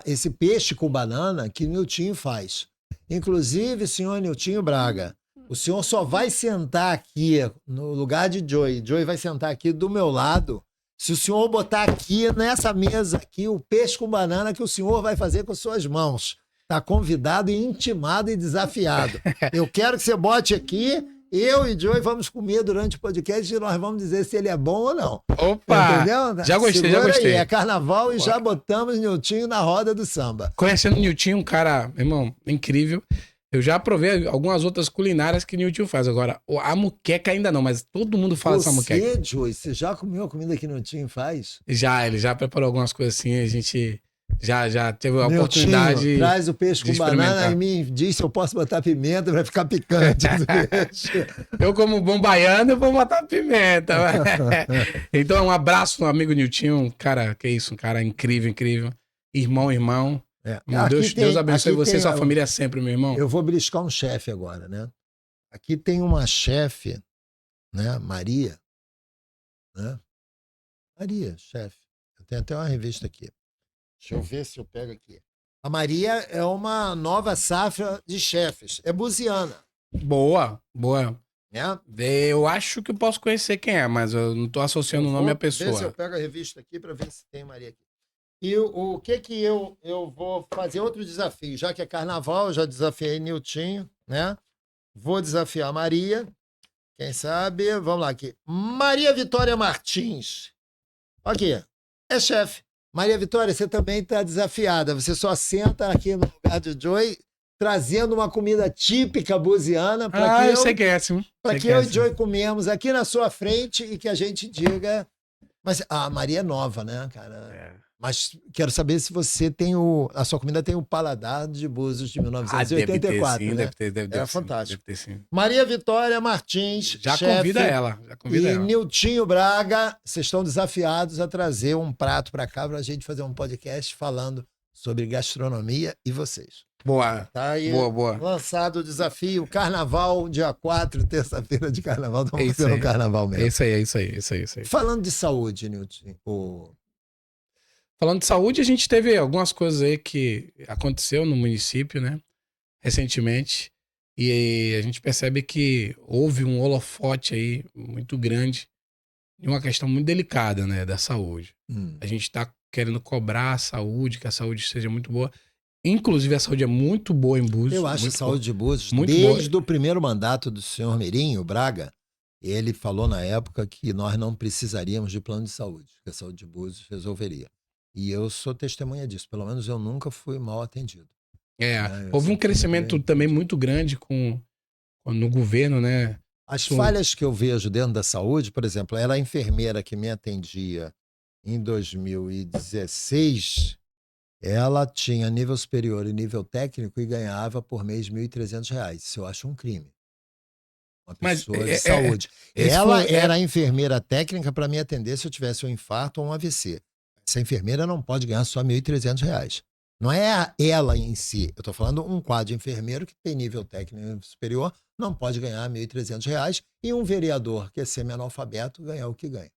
esse peixe com banana que Niltinho faz. Inclusive, senhor Niltinho Braga, o senhor só vai sentar aqui no lugar de Joey. Joey vai sentar aqui do meu lado. Se o senhor botar aqui nessa mesa aqui o peixe com banana que o senhor vai fazer com suas mãos. Está convidado e intimado e desafiado. Eu quero que você bote aqui, eu e Joey vamos comer durante o podcast e nós vamos dizer se ele é bom ou não. Opa! Entendeu? Já gostei, Segura já gostei. Aí, é carnaval e já botamos Niltinho na roda do samba. Conhecendo o Niltinho, um cara, irmão, incrível. Eu já provei algumas outras culinárias que o Niltinho faz. Agora, a muqueca ainda não, mas todo mundo fala dessa muqueca. Joey, você já comeu a comida que o Niltinho faz? Ele já preparou algumas coisas assim, a gente já teve a Niltinho, oportunidade. traz o peixe com banana e me diz se eu posso botar pimenta para ficar picante. Eu, como bom baiano, eu vou botar pimenta. Então, um abraço no amigo Niltinho, um cara, que isso, um cara incrível. Irmão. Meu Deus abençoe aqui você e sua família sempre, meu irmão. Eu vou beliscar um chefe agora, né? Aqui tem uma chefe, né? Maria, né? Maria, chefe. Eu tenho até uma revista aqui. Deixa eu ver se eu pego aqui. A Maria é uma nova safra de chefes. É buziana. Boa. Né? Eu acho que eu posso conhecer quem é, mas eu não tô associando o nome à pessoa. Ver se eu pego a revista aqui para ver se tem Maria aqui. E o que que eu vou fazer outro desafio, já que é carnaval, eu já desafiei Niltinho, né? Vou desafiar a Maria. Quem sabe? Vamos lá aqui. Maria Vitória Martins. Aqui. É chefe. Maria Vitória, você também está desafiada. Você só senta aqui no lugar do Joey, trazendo uma comida típica buziana para que eu sei que é, sim. Para que eu e Joey comemos aqui na sua frente e que a gente diga. Mas a Maria é nova, né, cara? Mas quero saber se você tem a sua comida tem o paladar de Búzios de 1984, deve ter, sim, né? deve ter, É fantástico. Deve ter, sim. Maria Vitória Martins, já chefe, convida ela. e Niltinho Braga, vocês estão desafiados a trazer um prato para cá para a gente fazer um podcast falando sobre gastronomia e vocês. Boa. Tá aí, boa. lançado o desafio, carnaval, dia 4, terça-feira de carnaval. Estamos fazendo carnaval mesmo. É isso aí. Falando de saúde, Nilton. Falando de saúde, a gente teve algumas coisas aí que aconteceu no município, né? Recentemente. E a gente percebe que houve um holofote aí muito grande de uma questão muito delicada, né? Da saúde. A gente tá querendo cobrar a saúde, que a saúde seja muito boa. Inclusive, a saúde é muito boa em Búzios. Eu acho a saúde de Búzios, muito desde boa. o primeiro mandato do senhor Mirinho Braga, ele falou na época que nós não precisaríamos de plano de saúde, que a saúde de Búzios resolveria. E eu sou testemunha disso, pelo menos eu nunca fui mal atendido. Houve um crescimento também muito grande no governo, né? As falhas que eu vejo dentro da saúde, por exemplo, era a enfermeira que me atendia em 2016... ela tinha nível superior e nível técnico e ganhava por mês R$ 1.300. Isso eu acho um crime. Uma pessoa de saúde. Ela era a enfermeira técnica para me atender se eu tivesse um infarto ou um AVC. Essa enfermeira não pode ganhar só R$ 1.300. Não é ela em si. Eu estou falando um quadro de enfermeiro que tem nível técnico superior não pode ganhar R$ 1.300 e um vereador que é semi-analfabeto ganhar o que ganha.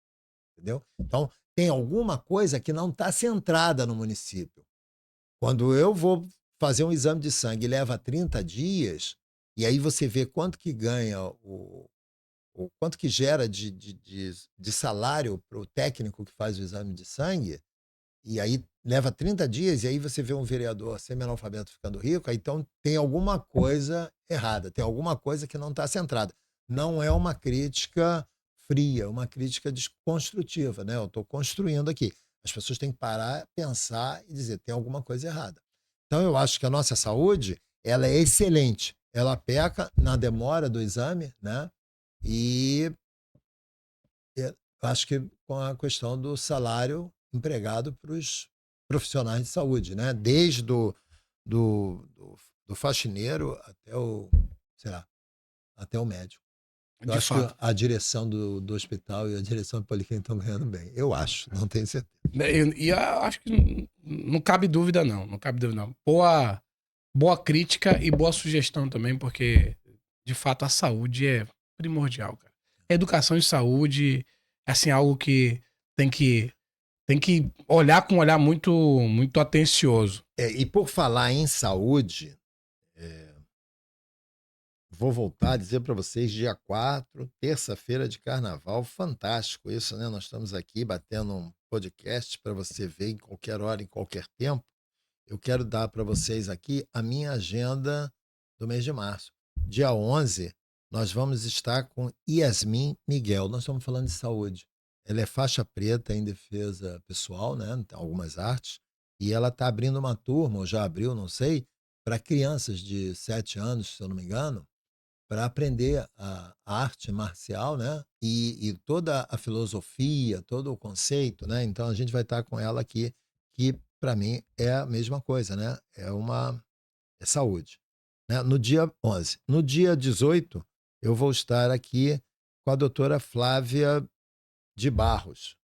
Entendeu? Então, tem alguma coisa que não está centrada no município. Quando eu vou fazer um exame de sangue e leva 30 dias, e aí você vê quanto que ganha, quanto que gera de salário para o técnico que faz o exame de sangue, e aí leva 30 dias, e aí você vê um vereador semi-analfabeto ficando rico, aí então tem alguma coisa errada, tem alguma coisa que não está centrada. Não é uma crítica fria, é uma crítica desconstrutiva, né? Eu estou construindo aqui. As pessoas têm que parar, pensar e dizer, tem alguma coisa errada. Então, eu acho que a nossa saúde, ela é excelente. Ela peca na demora do exame, né? E eu acho que com a questão do salário empregado para os profissionais de saúde, né? Desde do faxineiro até até o médico. Eu acho que a direção do hospital e a direção do policlínica estão ganhando bem. Eu acho, não tenho certeza. E eu acho que não cabe dúvida, não. Não cabe dúvida, não. Boa crítica e boa sugestão também, porque, de fato, a saúde é primordial, cara. A educação e saúde é, assim, algo que tem que olhar com um olhar muito, muito atencioso. E por falar em saúde... vou voltar a dizer para vocês, dia 4, terça-feira de carnaval, fantástico isso, né? Nós estamos aqui batendo um podcast para você ver em qualquer hora, em qualquer tempo. Eu quero dar para vocês aqui a minha agenda do mês de março. Dia 11, nós vamos estar com Yasmin Miguel. Nós estamos falando de saúde. Ela é faixa preta em defesa pessoal, né? Tem algumas artes. E ela está abrindo uma turma, ou já abriu, não sei, para crianças de 7 anos, se eu não me engano, para aprender a arte marcial, né? E toda a filosofia, todo o conceito, né? Então a gente vai estar com ela aqui, que para mim é a mesma coisa, né? É saúde, né? No dia 11. No dia 18, eu vou estar aqui com a doutora Flávia de Barros.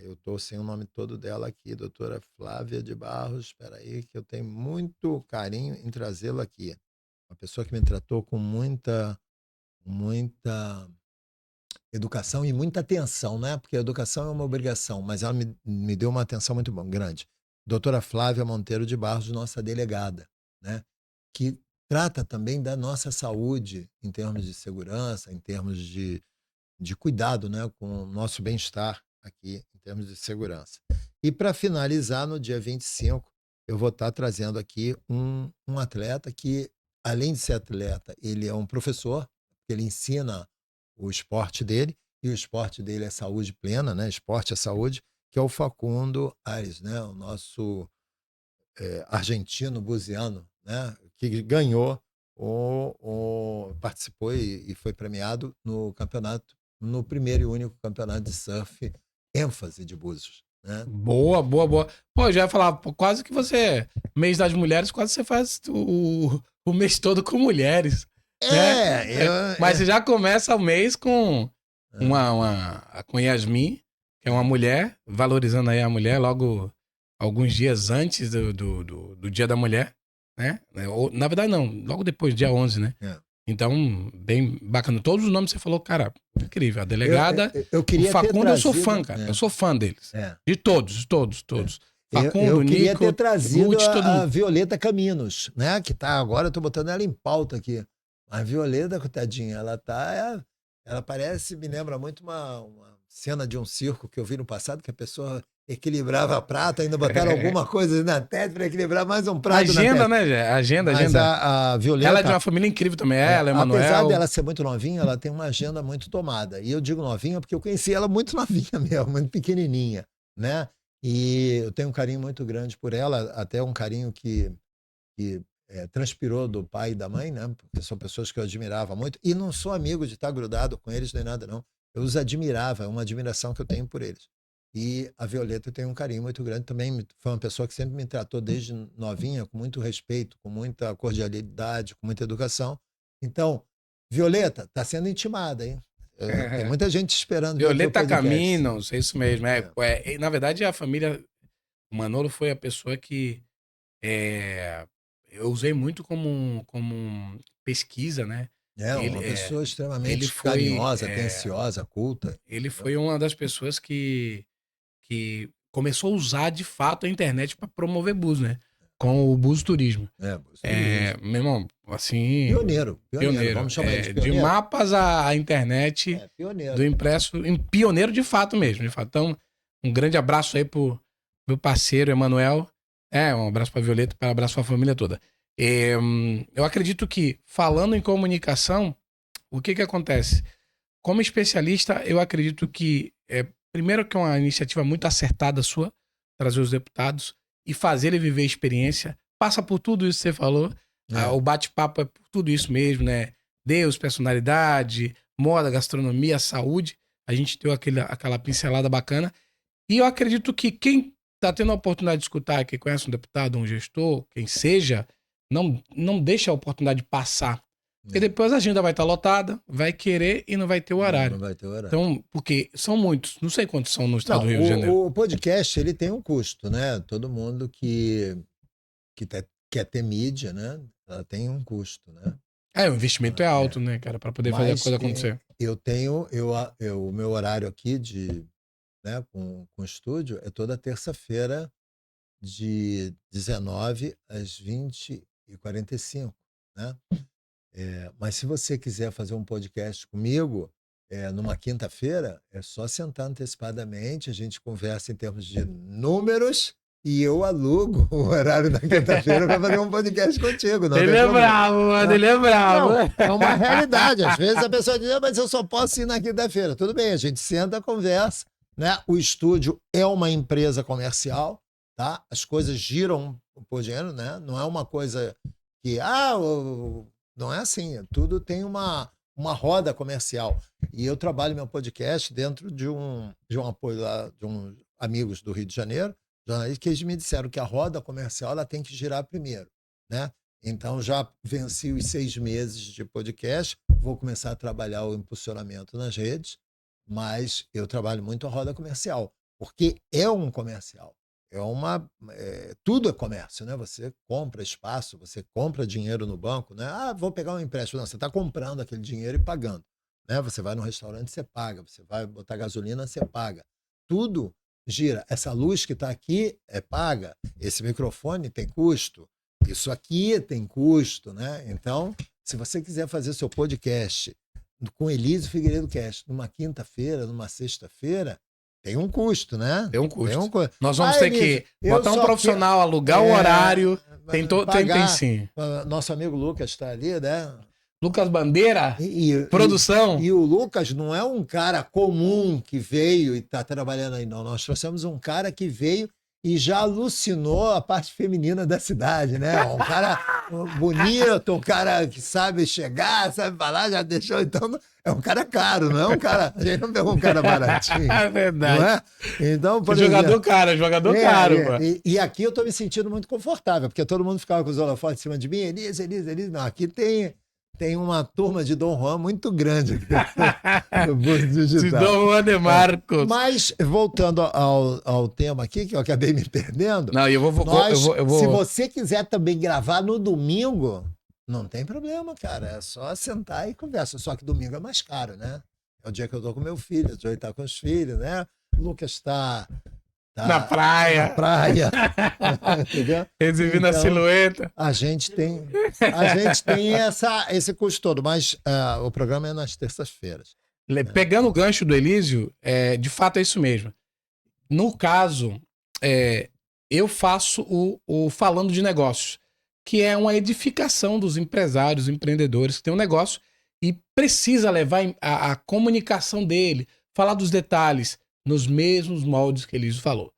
eu estou sem o nome todo dela aqui, doutora Flávia de Barros. Espera aí, que eu tenho muito carinho em trazê-la aqui. Uma pessoa que me tratou com muita educação e muita atenção, né? Porque a educação é uma obrigação, mas ela me deu uma atenção muito bom, grande. Doutora Flávia Monteiro de Barros, nossa delegada, né? Que trata também da nossa saúde em termos de segurança, em termos de cuidado, né, com o nosso bem-estar aqui, em termos de segurança. E para finalizar, no dia 25, eu vou estar trazendo aqui um atleta que, além de ser atleta, ele é um professor, ele ensina o esporte dele, e o esporte dele é saúde plena, né? Esporte é saúde, que é o Facundo Ares, né? O nosso argentino buziano, né? Que ganhou, participou e foi premiado no campeonato, no primeiro e único campeonato de surf ênfase de Búzios, né? Boa, boa, boa. Pô, eu já ia falar, pô, quase que você, mês das mulheres, quase você faz o mês todo com mulheres, né? Mas você já começa o mês com com Yasmin, que é uma mulher, valorizando aí a mulher logo alguns dias antes do Dia da Mulher, né? Na verdade, não, logo depois, dia 11, né? Então, bem bacana. Todos os nomes que você falou, cara, incrível. A delegada, eu queria o Facundo, eu sou trazido, fã, cara. Eu sou fã deles. De todos. Facundo, eu queria Nico, ter trazido Gucci, todo a mundo. Violeta Caminos, né? Que tá agora, eu tô botando ela em pauta aqui. A Violeta, coitadinha, ela parece, me lembra muito uma cena de um circo que eu vi no passado, que a pessoa equilibrava a prata, ainda botaram alguma coisa na testa para equilibrar mais um prato Agenda, na testa. né, Jé? Agenda. Mas a Violeta... Ela é de uma família incrível também. Ela, Emanuel. Apesar dela ser muito novinha, ela tem uma agenda muito tomada. E eu digo novinha porque eu conheci ela muito novinha mesmo, muito pequenininha, né? E eu tenho um carinho muito grande por ela, até um carinho que transpirou do pai e da mãe, né? Porque são pessoas que eu admirava muito. E não sou amigo de estar grudado com eles nem nada, não. Eu os admirava, é uma admiração que eu tenho por eles. E a Violeta tem um carinho muito grande também. Foi uma pessoa que sempre me tratou desde novinha com muito respeito, com muita cordialidade, com muita educação. Então, Violeta, está sendo intimada, hein? Tem muita gente esperando. Violeta Caminos, é isso mesmo. Na verdade, a família Manolo foi a pessoa que eu usei muito como pesquisa, né? Uma pessoa extremamente carinhosa, atenciosa, culta. Ele foi uma das pessoas que começou a usar de fato a internet para promover bus, né? Com o Bus Turismo. Meu irmão, assim. Pioneiro. Vamos chamar ele de pioneiro. De mapas à internet. Pioneiro. Do impresso. Pioneiro de fato mesmo. De fato. Então, um grande abraço aí pro meu parceiro Emanuel. Um abraço pra Violeta, um abraço pra família toda. Eu acredito que, falando em comunicação, o que acontece? Como especialista, eu acredito que, primeiro que é uma iniciativa muito acertada sua, trazer os deputados e fazer ele viver a experiência. Passa por tudo isso que você falou. O bate-papo é por tudo isso mesmo, né? Deus, personalidade, moda, gastronomia, saúde. A gente deu aquela pincelada bacana. E eu acredito que quem está tendo a oportunidade de escutar, que conhece um deputado, um gestor, quem seja, não deixa a oportunidade passar. Porque depois a agenda vai estar lotada, vai querer e não vai ter o horário. Não vai ter horário. Então, porque são muitos, não sei quantos são no estado do Rio de Janeiro. O podcast, ele tem um custo, né? Todo mundo que quer ter mídia, né? Ela tem um custo, né? O investimento é alto, né, cara, para poder fazer a coisa acontecer. Eu tenho, o meu horário aqui com o estúdio é toda terça-feira de 19 às 20h45, né? Mas se você quiser fazer um podcast comigo, numa quinta-feira, é só sentar antecipadamente, a gente conversa em termos de números e eu alugo o horário da quinta-feira para fazer um podcast contigo. Ele é bravo, mano, ele é bravo. Não, é uma realidade. Às vezes a pessoa diz, mas eu só posso ir na quinta-feira. Tudo bem, a gente senta, conversa, né? O estúdio é uma empresa comercial, tá? As coisas giram por dinheiro, né? Não é uma coisa que... não é assim. Tudo tem uma roda comercial. E eu trabalho meu podcast dentro de um apoio lá, de uns amigos do Rio de Janeiro, que eles me disseram que a roda comercial ela tem que girar primeiro, né? Então, já venci os 6 meses de podcast, vou começar a trabalhar o impulsionamento nas redes, mas eu trabalho muito a roda comercial. porque é um comercial. Tudo é comércio, né? Você compra espaço, você compra dinheiro no banco, né? Ah, vou pegar um empréstimo. Não, você está comprando aquele dinheiro e pagando, né? Você vai no restaurante, você paga. Você vai botar gasolina, você paga. Tudo gira. Essa luz que está aqui é paga. Esse microfone tem custo. Isso aqui tem custo, né? Então, se você quiser fazer seu podcast com Elísio Figueiredo Cast numa quinta-feira, numa sexta-feira, tem um custo, né? Tem um custo. Tem um custo. Nós vamos ter Elísio, que botar um profissional, alugar o horário. Tem sim. Nosso amigo Lucas está ali, né? Lucas Bandeira, produção. E o Lucas não é um cara comum que veio e está trabalhando aí, não. Nós trouxemos um cara que veio e já alucinou a parte feminina da cidade, né? Um cara bonito, um cara que sabe chegar, sabe falar, já deixou. Então, é um cara caro, não é um cara. A gente não pegou um cara baratinho. É verdade. Não é? Então, por jogador exemplo, caro. E aqui eu estou me sentindo muito confortável, porque todo mundo ficava com os holofotes em cima de mim. Elise. Não, aqui tem uma turma de Dom Juan muito grande aqui no Búzios Digital. De Dom Juan de Marcos. Mas, voltando ao tema aqui, que eu acabei me perdendo. Não, eu vou... Se você quiser também gravar no domingo, não tem problema, cara. É só sentar e conversa. Só que domingo é mais caro, né? É o dia que eu tô com meu filho, o Joey tá com os filhos, né? O Lucas tá na praia. Entendeu? Exibindo a silhueta. A gente tem esse custo todo, mas o programa é nas terças-feiras. Pegando o gancho do Elísio, de fato é isso mesmo. No caso, eu faço o Falando de Negócios, que é uma edificação dos empresários, empreendedores que tem um negócio e precisa levar a comunicação dele, falar dos detalhes, nos mesmos moldes que Elísio falou.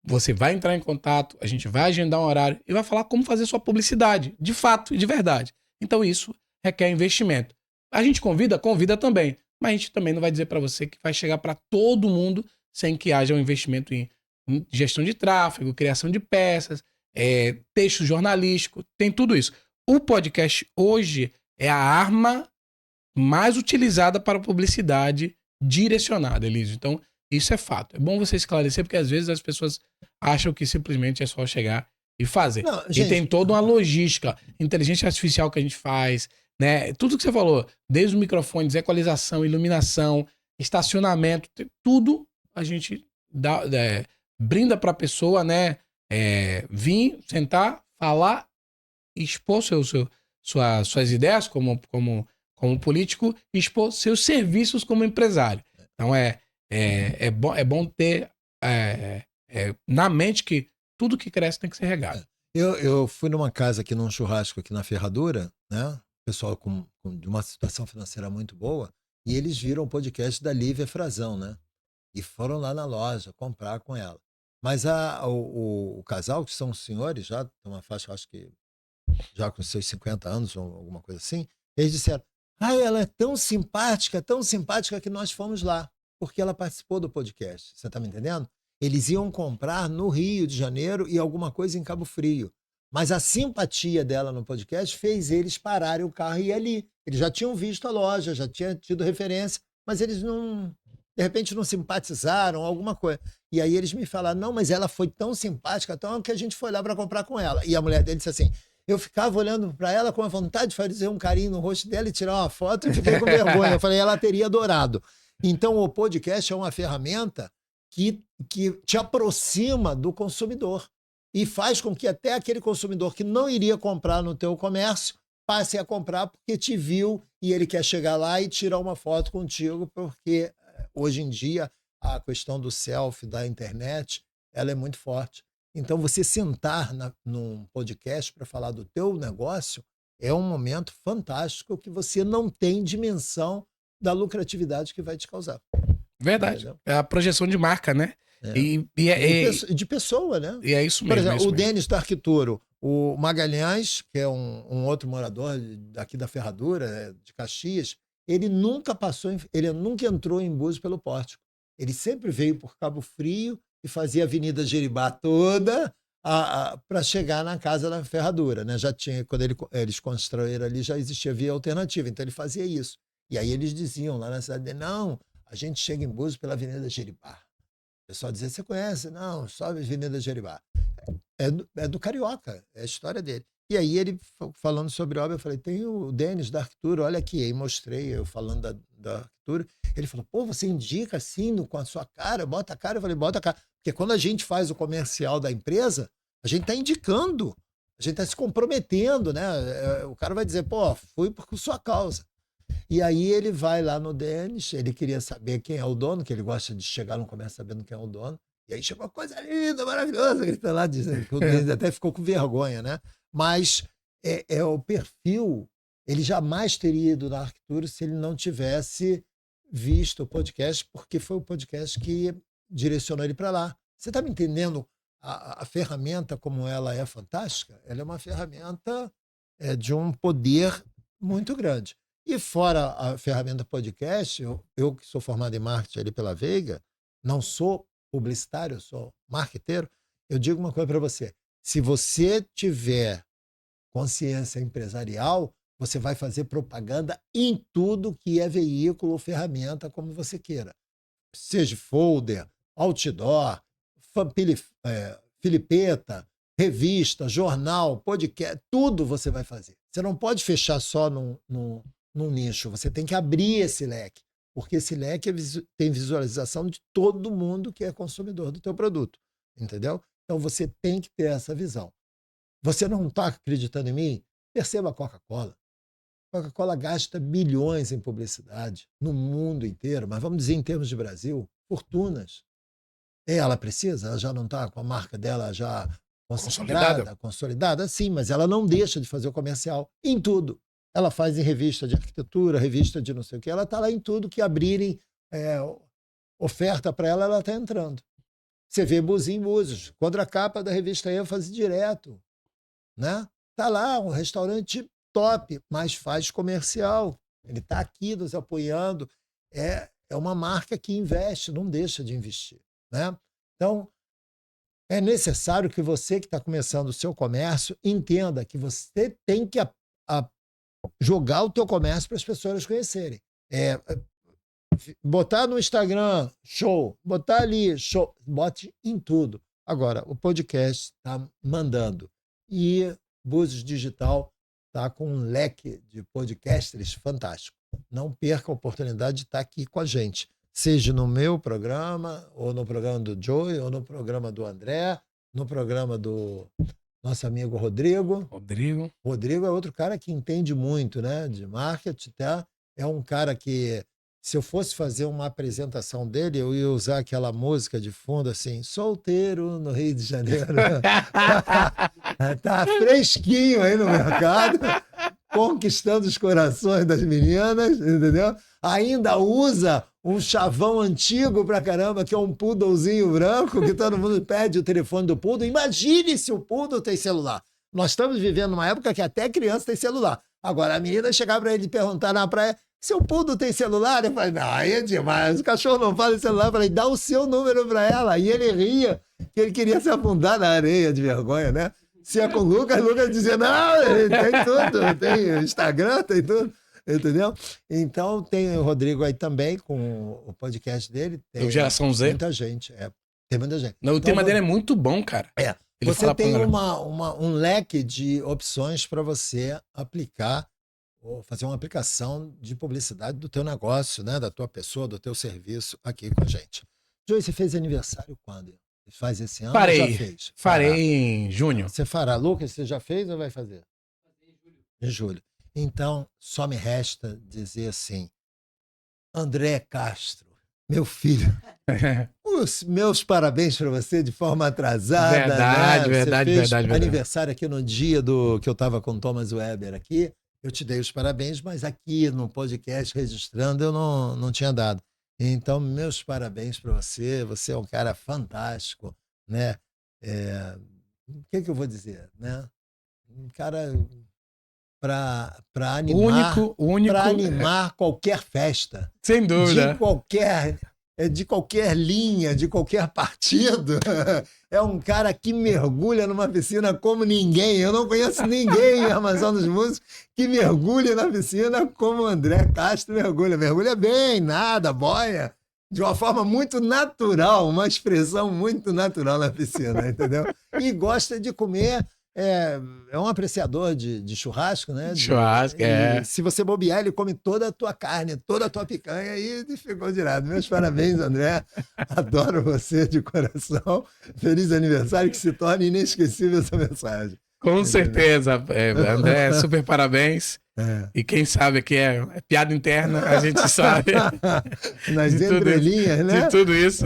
Você vai entrar em contato, a gente vai agendar um horário e vai falar como fazer sua publicidade, de fato e de verdade. Então isso requer investimento. A gente convida também, mas a gente também não vai dizer para você que vai chegar para todo mundo sem que haja um investimento em gestão de tráfego, criação de peças, texto jornalístico, tem tudo isso. O podcast hoje é a arma mais utilizada para publicidade direcionada, Elísio. Então, isso é fato. É bom você esclarecer, porque às vezes as pessoas acham que simplesmente é só chegar e fazer. Não, gente, e tem toda uma logística, inteligência artificial que a gente faz, né? Tudo que você falou, desde o microfone, equalização, iluminação, estacionamento, tudo a gente brinda para a pessoa, né? Vir, sentar, falar, expor suas ideias como político, e expor seus serviços como empresário. Então é bom ter na mente que tudo que cresce tem que ser regado. Eu fui numa casa aqui, num churrasco aqui na Ferradura, né? Pessoal de uma situação financeira muito boa, e eles viram o podcast da Lívia Frazão, né? E foram lá na loja comprar com ela. Mas o casal, que são os senhores, já tem uma faixa, acho que já com seus 50 anos ou alguma coisa assim, eles disseram: ela é tão simpática que nós fomos lá, porque ela participou do podcast. Você está me entendendo? Eles iam comprar no Rio de Janeiro e alguma coisa em Cabo Frio. Mas a simpatia dela no podcast fez eles pararem o carro e ir ali. Eles já tinham visto a loja, já tinham tido referência, mas eles não, de repente, não simpatizaram, alguma coisa. E aí eles me falaram: não, mas ela foi tão simpática, tão que a gente foi lá para comprar com ela. E a mulher dele disse assim: eu ficava olhando para ela com a vontade de fazer um carinho no rosto dela e tirar uma foto, e fiquei com vergonha. Eu falei: ela teria adorado. Então, o podcast é uma ferramenta que te aproxima do consumidor e faz com que até aquele consumidor que não iria comprar no teu comércio passe a comprar porque te viu e ele quer chegar lá e tirar uma foto contigo, porque hoje em dia a questão do selfie, da internet, ela é muito forte. Então, você sentar num podcast para falar do teu negócio é um momento fantástico que você não tem dimensão da lucratividade que vai te causar. Verdade. É a projeção de marca, né? De pessoa, né? E é isso mesmo. Por exemplo, isso o Denis da Arquituro, o Magalhães, que é um outro morador daqui da Ferradura, de Caxias, ele nunca entrou em Búzios pelo Pórtico. Ele sempre veio por Cabo Frio e fazia a Avenida Jeribá toda para chegar na casa da Ferradura, né? Já tinha, quando eles construíram ali, já existia via alternativa, então ele fazia isso. E aí eles diziam lá na cidade dele: não, a gente chega em Búzios pela Avenida Jeribá. pessoal dizia, você conhece? Não, sobe a Avenida Jeribá. É do Carioca, é a história dele. E aí ele falando sobre obra, eu falei, tem o Denis da arquitetura, olha aqui. Aí mostrei eu falando da arquitetura. Ele falou, pô, você indica assim com a sua cara, bota a cara. Eu falei, bota a cara. Porque quando a gente faz o comercial da empresa, a gente está indicando, a gente está se comprometendo, né? O cara vai dizer, pô, fui por sua causa. E aí ele vai lá no Denis, ele queria saber quem é o dono, que ele gosta de chegar no comércio sabendo quem é o dono. E aí chegou uma coisa linda, maravilhosa, gritando lá, dizendo que o Denis até ficou com vergonha, né? Mas é o perfil, ele jamais teria ido na arquitetura se ele não tivesse visto o podcast, porque foi o podcast que direcionou ele para lá. Você está me entendendo? A ferramenta, como ela é fantástica, ela é uma ferramenta de um poder muito grande. E fora a ferramenta podcast, eu que sou formado em marketing ali pela Veiga, não sou publicitário, eu sou marqueteiro, eu digo uma coisa para você. Se você tiver consciência empresarial, você vai fazer propaganda em tudo que é veículo ou ferramenta, como você queira. Seja folder, outdoor, filipeta, revista, jornal, podcast, tudo você vai fazer. Você não pode fechar só num nicho, você tem que abrir esse leque, porque esse leque tem visualização de todo mundo que é consumidor do teu produto, entendeu? Então você tem que ter essa visão. Você não está acreditando em mim? Perceba a Coca-Cola. A Coca-Cola gasta bilhões em publicidade no mundo inteiro, mas vamos dizer em termos de Brasil, fortunas. Ela precisa? Ela já não está com a marca dela já consolidada? Sim, mas ela não deixa de fazer o comercial em tudo. Ela faz em revista de arquitetura, revista de não sei o quê. Ela está lá em tudo que abrirem oferta para ela, ela está entrando. Você vê Buzim Búzios, contracapa da revista ênfase direto. Né? Tá lá, um restaurante top, mas faz comercial. Ele está aqui nos apoiando. É uma marca que investe, não deixa de investir. Né? Então, é necessário que você que está começando o seu comércio entenda que você tem que jogar o teu comércio para as pessoas conhecerem. Botar no Instagram, show. Botar ali, show. Bote em tudo. Agora, o podcast está mandando. E Búzios Digital está com um leque de podcasters fantástico. Não perca a oportunidade de estar aqui com a gente. Seja no meu programa, ou no programa do Joey, ou no programa do André, no programa do nosso amigo Rodrigo. Rodrigo é outro cara que entende muito, né, de marketing, tá? É um cara que, se eu fosse fazer uma apresentação dele, eu ia usar aquela música de fundo assim, solteiro no Rio de Janeiro. Tá fresquinho aí no mercado, conquistando os corações das meninas, entendeu? Ainda usa um chavão antigo pra caramba, que é um poodlezinho branco, que todo mundo pede o telefone do poodle. Imagine se o poodle tem celular. Nós estamos vivendo uma época que até criança tem celular. Agora, a menina chegar pra ele e perguntar na praia, seu poodle tem celular? Eu falei, não, aí é demais, o cachorro não fala em celular. Eu falei, dá o seu número pra ela. E ele ria, que ele queria se afundar na areia de vergonha, né? Se é com o Lucas dizia, não, tem tudo, tem Instagram, tem tudo. Entendeu? Então tem o Rodrigo aí também com o podcast dele. Tem Geração Z. Muita gente. Tem muita gente. Não, o então, tema dele é muito bom, cara. Você tem um leque de opções para você aplicar ou fazer uma aplicação de publicidade do teu negócio, né? Da tua pessoa, do teu serviço aqui com a gente. Joey, você fez aniversário quando? Faz esse ano? Farei. Já fez? Farei em junho. Você fará. Lucas, você já fez ou vai fazer? Em julho. Então, só me resta dizer assim, André Castro, meu filho, os meus parabéns para você de forma atrasada. Verdade, né? verdade. Aniversário aqui no dia que eu estava com o Thomas Weber aqui, eu te dei os parabéns, mas aqui no podcast registrando eu não tinha dado. Então, meus parabéns para você, você é um cara fantástico, né? O que eu vou dizer, né? Um cara para animar, único, para animar qualquer festa. Sem dúvida. De qualquer linha, de qualquer partido. É um cara que mergulha numa piscina como ninguém. Eu não conheço ninguém em Armação dos Músicos que mergulhe na piscina como o André Castro mergulha. Mergulha bem, nada, boia. de uma forma muito natural, uma expressão muito natural na piscina, entendeu? E gosta de comer, é um apreciador de churrasco, né? Churrasco, E se você bobear, ele come toda a tua carne, toda a tua picanha e ficou de lado. Meus parabéns, André. Adoro você de coração. Feliz aniversário, que se torne inesquecível essa mensagem. Com certeza, André, super parabéns. E quem sabe aqui é piada interna, a gente sabe. Nas entrelinhas, né? De tudo isso,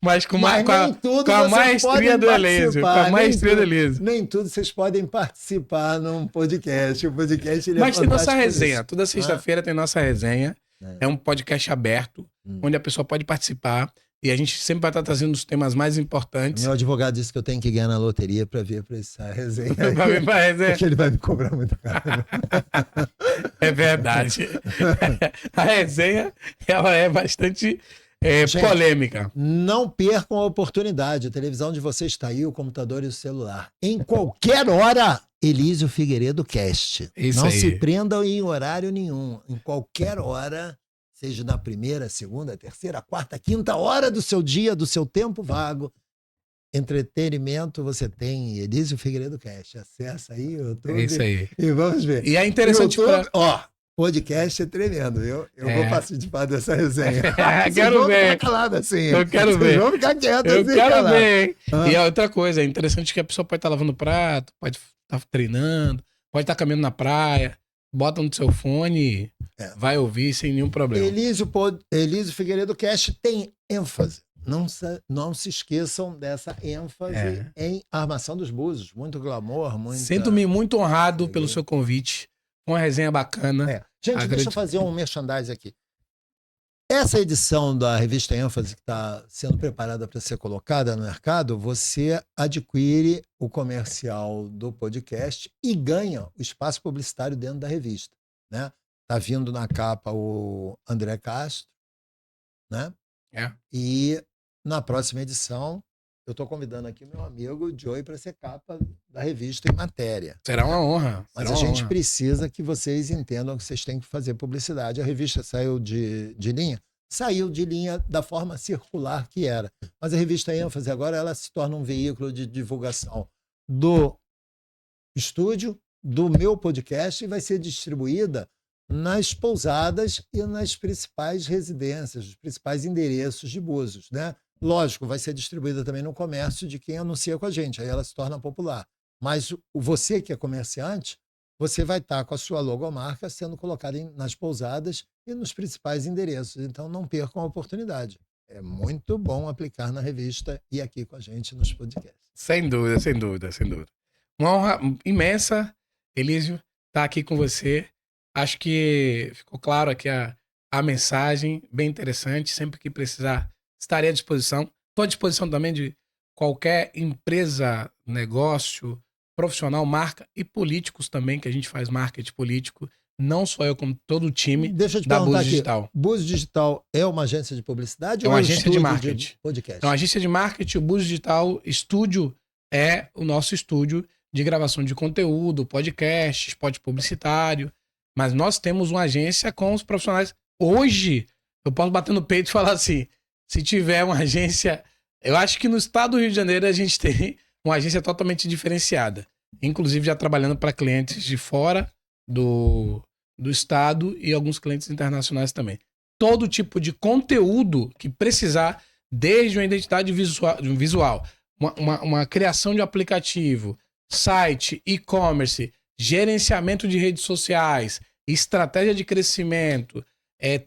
mas com a maestria do Elísio. Com a maestria do Elísio. Nem tudo vocês podem participar num podcast. O podcast ele mas tem nossa resenha. Toda sexta-feira tem nossa resenha. É um podcast aberto, onde a pessoa pode participar. E a gente sempre vai estar trazendo os temas mais importantes. Meu advogado disse que eu tenho que ganhar na loteria para vir para essa resenha. Vai vir pra resenha. Porque ele vai me cobrar muito caro. É verdade. A resenha, ela é bastante gente, polêmica. Não percam a oportunidade. A televisão de vocês está aí, o computador e o celular. Em qualquer hora, Elísio Figueiredo Cast. Isso não aí. se prendam em horário nenhum. Em qualquer hora, seja na primeira, segunda, terceira, quarta, quinta hora do seu dia, do seu tempo vago. Entretenimento você tem Elísio Figueiredo Cast. Acessa aí o YouTube. É isso aí. E vamos ver. E é interessante YouTube, podcast é tremendo, viu? Eu vou participar dessa resenha. Quero ver. Ficar calado assim. Eu quero ver. Vão ficar quietos assim. Eu quero calado. ver. E a outra coisa, é interessante que a pessoa pode estar lavando prato, pode estar treinando, pode estar caminhando na praia, bota no seu fone, vai ouvir sem nenhum problema. Elísio Figueiredo Cast tem ênfase. Não se esqueçam dessa ênfase em armação dos búzios. Muito glamour, muito. Sinto-me muito honrado pelo seu convite. Uma resenha bacana. Gente, deixa eu fazer um merchandising aqui. Essa edição da revista ênfase que está sendo preparada para ser colocada no mercado, você adquire o comercial do podcast e ganha o espaço publicitário dentro da revista, né? Tá vindo na capa o André Castro, né? E na próxima edição, eu estou convidando aqui meu amigo Joey para ser capa da revista em matéria. Será uma honra. Mas a gente precisa que vocês entendam que vocês têm que fazer publicidade. A revista saiu de linha? Saiu de linha da forma circular que era. Mas a revista ênfase agora ela se torna um veículo de divulgação do estúdio, do meu podcast, e vai ser distribuída nas pousadas e nas principais residências, os principais endereços de Búzios, né? Lógico, vai ser distribuída também no comércio de quem anuncia com a gente, aí ela se torna popular. Mas você que é comerciante, você vai estar com a sua logomarca sendo colocada nas pousadas e nos principais endereços. Então não percam a oportunidade. É muito bom aplicar na revista e aqui com a gente nos podcasts. Sem dúvida, sem dúvida, sem dúvida. Uma honra imensa, Elísio, estar aqui com você. Acho que ficou claro aqui a mensagem, bem interessante. Sempre que precisar, estarei à disposição. Estou à disposição também de qualquer empresa, negócio, profissional, marca e políticos também, que a gente faz marketing político. Não só eu, como todo o time da Búzios Digital. Búzios Digital é uma agência de publicidade ou é uma agência de marketing? Podcast? É uma agência de marketing. O Búzios Digital Estúdio é o nosso estúdio de gravação de conteúdo, podcast, spot publicitário. Mas nós temos uma agência com os profissionais. Hoje, eu posso bater no peito e falar assim, se tiver uma agência... Eu acho que no estado do Rio de Janeiro a gente tem uma agência totalmente diferenciada. Inclusive já trabalhando para clientes de fora do estado e alguns clientes internacionais também. Todo tipo de conteúdo que precisar, desde uma identidade visual, uma criação de aplicativo, site, e-commerce, gerenciamento de redes sociais, estratégia de crescimento,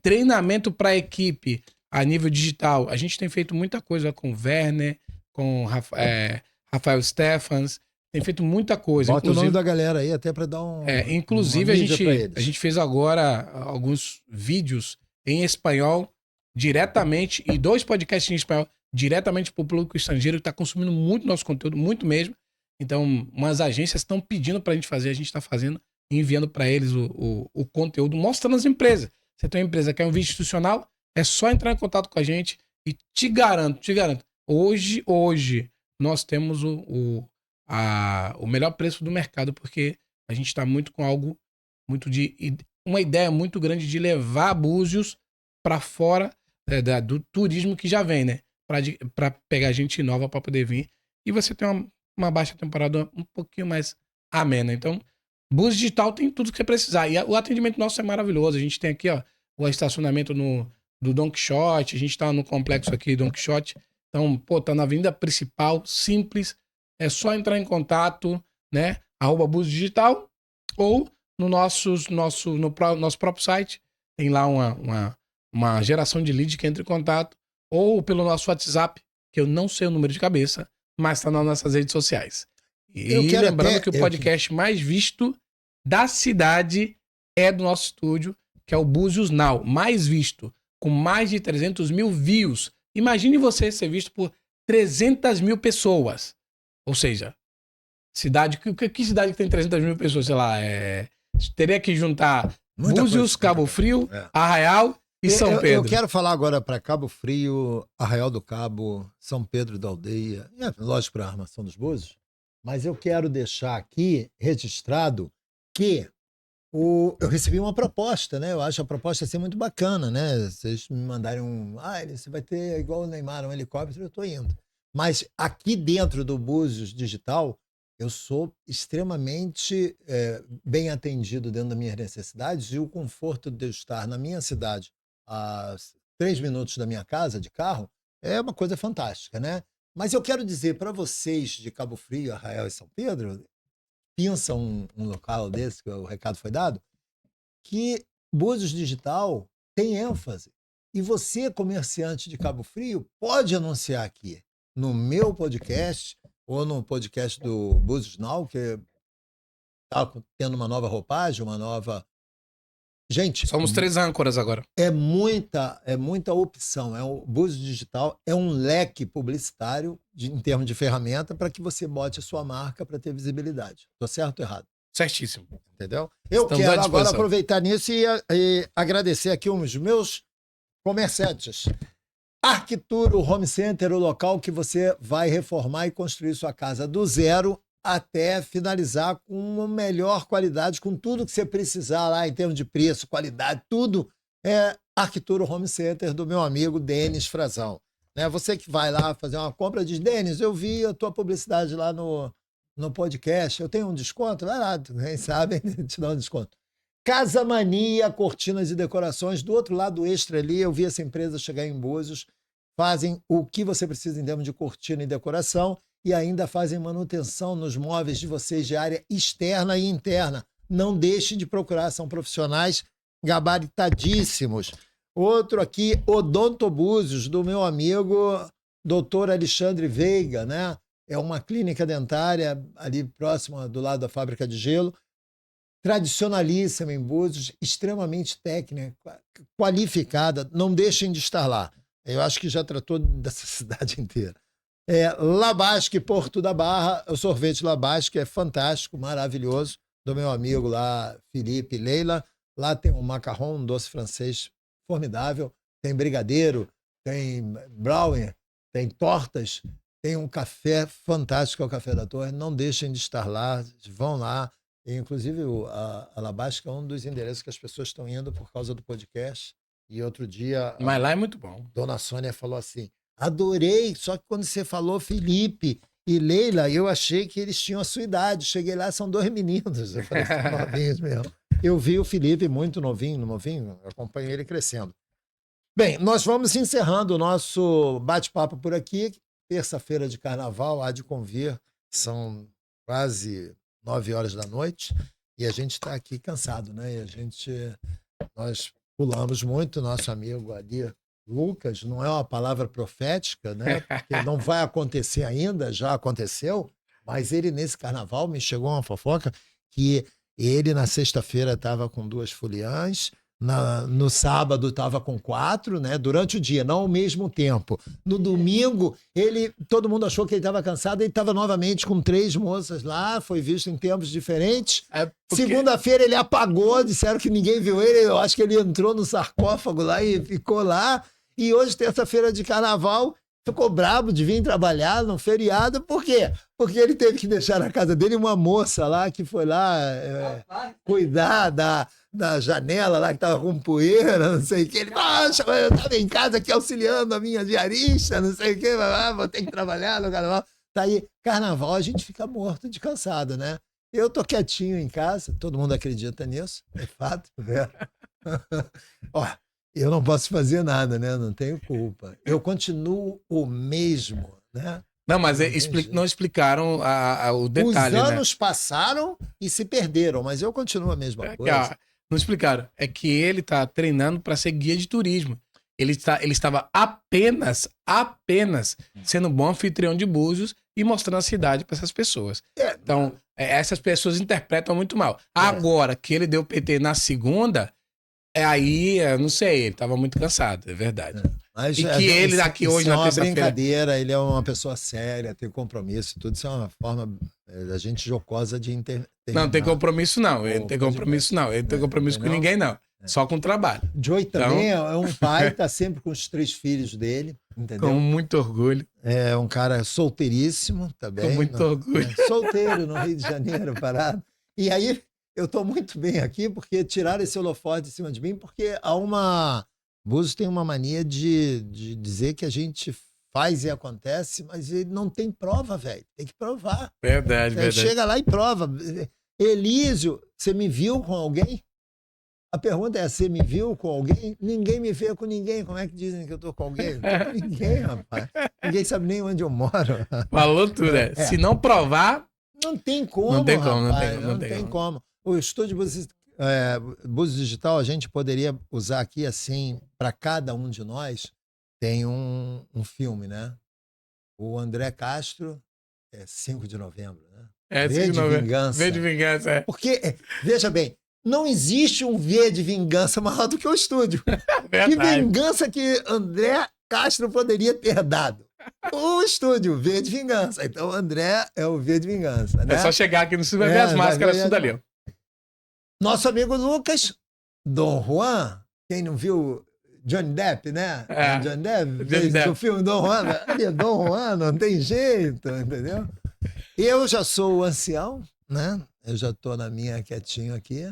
treinamento para a equipe a nível digital. A gente tem feito muita coisa com o Werner, com Rafael Stephans, tem feito muita coisa. Bota o nome da galera aí até para dar um... inclusive, a gente fez agora alguns vídeos em espanhol diretamente e 2 podcasts em espanhol diretamente para o público estrangeiro que está consumindo muito nosso conteúdo, muito mesmo. Então, umas agências estão pedindo para a gente fazer, a gente está fazendo, enviando para eles o conteúdo, mostrando as empresas. Você tem uma empresa que é um vídeo institucional, é só entrar em contato com a gente e te garanto, hoje nós temos o melhor preço do mercado, porque a gente está muito com algo, uma ideia muito grande de levar Búzios para fora do turismo que já vem, né? Pra pegar gente nova pra poder vir. E você tem uma baixa temporada um pouquinho mais amena. Então, Búzios Digital tem tudo que você precisar. E o atendimento nosso é maravilhoso. A gente tem aqui, ó, o estacionamento do Don Quixote. A gente tá no complexo aqui do Don Quixote. Então, pô, tá na avenida principal, simples. É só entrar em contato, né? @Búzios Digital ou no nosso próprio site. Tem lá uma geração de lead que entra em contato. Ou pelo nosso WhatsApp, que eu não sei o número de cabeça, mas está nas nossas redes sociais. E lembrando que o podcast mais visto da cidade é do nosso estúdio, que é o Búzios Now. Mais visto, com mais de 300 mil views. Imagine você ser visto por 300 mil pessoas. Ou seja, cidade... Que cidade que tem 300 mil pessoas? Sei lá, teria que juntar muita Búzios, Cabo Frio, Arraial e São Pedro. Eu quero falar agora para Cabo Frio, Arraial do Cabo, São Pedro da Aldeia, lógico para a Armação dos Búzios, mas eu quero deixar aqui registrado que eu recebi uma proposta, né? Eu acho a proposta assim muito bacana, né? Vocês me mandarem você vai ter igual o Neymar, um helicóptero, eu estou indo. Mas aqui dentro do Búzios Digital, eu sou extremamente bem atendido dentro das minhas necessidades e o conforto de eu estar na minha cidade a 3 minutos da minha casa de carro é uma coisa fantástica, né? Mas eu quero dizer para vocês de Cabo Frio, Arraial e São Pedro, pensa um local desse, que o recado foi dado, que Búzios Digital tem ênfase. E você, comerciante de Cabo Frio, pode anunciar aqui no meu podcast ou no podcast do Búzios Now, que está tendo uma nova roupagem, uma nova... Gente... Somos 3 âncoras agora. É muita opção. O Búzios Digital é um leque publicitário em termos de ferramenta para que você bote a sua marca para ter visibilidade. Estou certo ou errado? Certíssimo. Entendeu? Eu quero agora aproveitar nisso e agradecer aqui os meus comerciantes. Arquituro Home Center, o local que você vai reformar e construir sua casa do zero até finalizar com uma melhor qualidade, com tudo que você precisar lá em termos de preço, qualidade, tudo é Arquituro Home Center do meu amigo Denis Frazão. Né? Você que vai lá fazer uma compra diz, Denis, eu vi a tua publicidade lá no podcast, eu tenho um desconto? Vai lá, quem sabe te dá um desconto. Casa Mania, cortinas e decorações, do outro lado do Extra ali, eu vi essa empresa chegar em Búzios, fazem o que você precisa em termos de cortina e decoração e ainda fazem manutenção nos móveis de vocês de área externa e interna. Não deixem de procurar, são profissionais gabaritadíssimos. Outro aqui, Odonto Búzios, do meu amigo Dr. Alexandre Veiga, né? É uma clínica dentária ali próxima do lado da fábrica de gelo, tradicionalíssima em Búzios, extremamente técnica, qualificada. Não deixem de estar lá. Eu acho que já tratou dessa cidade inteira. Labasque, Porto da Barra, o sorvete Labasque é fantástico, maravilhoso, do meu amigo lá, Felipe Leila. Lá tem um macarrão, um doce francês formidável, tem brigadeiro, tem brownie, tem tortas, tem um café fantástico, é o Café da Torre. Não deixem de estar lá, vão lá. E, inclusive, a Labasque é um dos endereços que as pessoas estão indo por causa do podcast. E outro dia... Mas lá é muito bom. Dona Sônia falou assim, adorei, só que quando você falou Felipe e Leila, eu achei que eles tinham a sua idade. Cheguei lá, são 2 meninos. Eu falei, são novinhos mesmo. Eu vi o Felipe muito novinho, acompanho ele crescendo. Bem, nós vamos encerrando o nosso bate-papo por aqui. Terça-feira de carnaval, há de convir, são quase 9 horas da noite e a gente está aqui cansado, né? Nós pulamos muito, nosso amigo ali, Lucas, não é uma palavra profética, né? Porque não vai acontecer ainda, já aconteceu, mas ele nesse carnaval me chegou uma fofoca que ele na sexta-feira estava com 2 foliãs, no sábado estava com 4, né? Durante o dia, não ao mesmo tempo. No domingo, todo mundo achou que ele estava cansado, ele estava novamente com 3 moças lá, foi visto em tempos diferentes. Segunda-feira ele apagou, disseram que ninguém viu ele, eu acho que ele entrou no sarcófago lá e ficou lá. E hoje, terça-feira de carnaval, ficou brabo de vir trabalhar no feriado. Por quê? Porque ele teve que deixar na casa dele uma moça lá que foi lá cuidar da janela lá que tava com poeira, não sei o que. Ele, poxa, mas eu tava em casa aqui auxiliando a minha diarista, não sei o que, vou ter que trabalhar no carnaval. Tá aí, carnaval a gente fica morto de cansado, né? Eu tô quietinho em casa, todo mundo acredita nisso, é fato, né? Ó, eu não posso fazer nada, né? Não tenho culpa. Eu continuo o mesmo, né? Não, mas não explicaram o detalhe, Os né? anos passaram e se perderam, mas eu continuo a mesma coisa. Não explicaram. É que ele tá treinando para ser guia de turismo. Ele estava apenas sendo bom anfitrião de Búzios e mostrando a cidade para essas pessoas. Então, essas pessoas interpretam muito mal. Agora que ele deu PT na segunda, aí, eu não sei, ele estava muito cansado, é verdade. Mas e que ele aqui hoje na terça-feira... brincadeira, ele é uma pessoa séria, tem compromisso, tudo isso é uma forma da gente jocosa de Não tem compromisso não, ele não tem compromisso não, ele não tem compromisso com ninguém não, só com o trabalho. Joey também é um pai, tá sempre com os 3 filhos dele, entendeu? Com muito orgulho. É um cara solteiríssimo também. Com muito orgulho. Solteiro no Rio de Janeiro, parado. E aí, eu tô muito bem aqui porque tiraram esse holofote de cima de mim, porque Búzios tem uma mania de dizer que a gente faz e acontece, mas ele não tem prova, velho. Tem que provar. Verdade. Chega lá e prova. Elísio, você me viu com alguém? A pergunta é, você me viu com alguém? Ninguém me vê com ninguém. Como é que dizem que eu tô com alguém? Não tô com ninguém, rapaz. Ninguém sabe nem onde eu moro. Falou tudo, né? Se não provar... Não tem como, não tem como. O estúdio Búzios Digital, a gente poderia usar aqui, assim, para cada um de nós, tem um filme, né? O André Castro, 5 de novembro, né? V de Vingança. V de Vingança, é. Porque, veja bem, não existe um V de Vingança maior do que o estúdio. Que vingança que André Castro poderia ter dado? O estúdio, V de Vingança. Então, o André é o V de Vingança, né? É só chegar aqui no estúdio, vai ver as máscaras tudo ali, ó. Nosso amigo Lucas, Dom Juan, quem não viu Johnny Depp, né? Johnny Depp fez o filme Dom Juan. Ali é Dom Juan, não tem jeito, entendeu? Eu já sou o ancião, né? Eu já tô na minha quietinho aqui.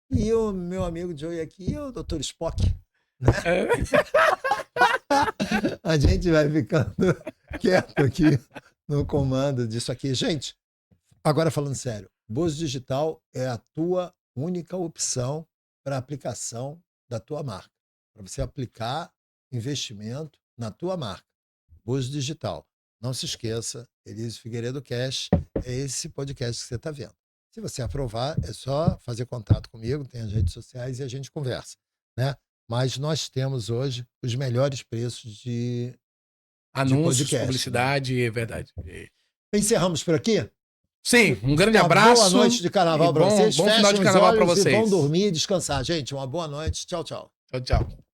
E o meu amigo Joey aqui é o Dr. Spock, né? A gente vai ficando quieto aqui no comando disso aqui. Gente, agora falando sério, Búzios Digital é a tua única opção para aplicação da tua marca. Para você aplicar investimento na tua marca. Búzios Digital. Não se esqueça, Elísio Figueiredo Cash é esse podcast que você está vendo. Se você aprovar, é só fazer contato comigo, tem as redes sociais e a gente conversa, né? Mas nós temos hoje os melhores preços de anúncios, podcast, publicidade, né? É verdade. Encerramos por aqui? Sim, um grande abraço. Boa noite de carnaval para vocês. Bom final de carnaval para vocês. E vão dormir e descansar. Gente, uma boa noite. Tchau, tchau. Tchau, tchau.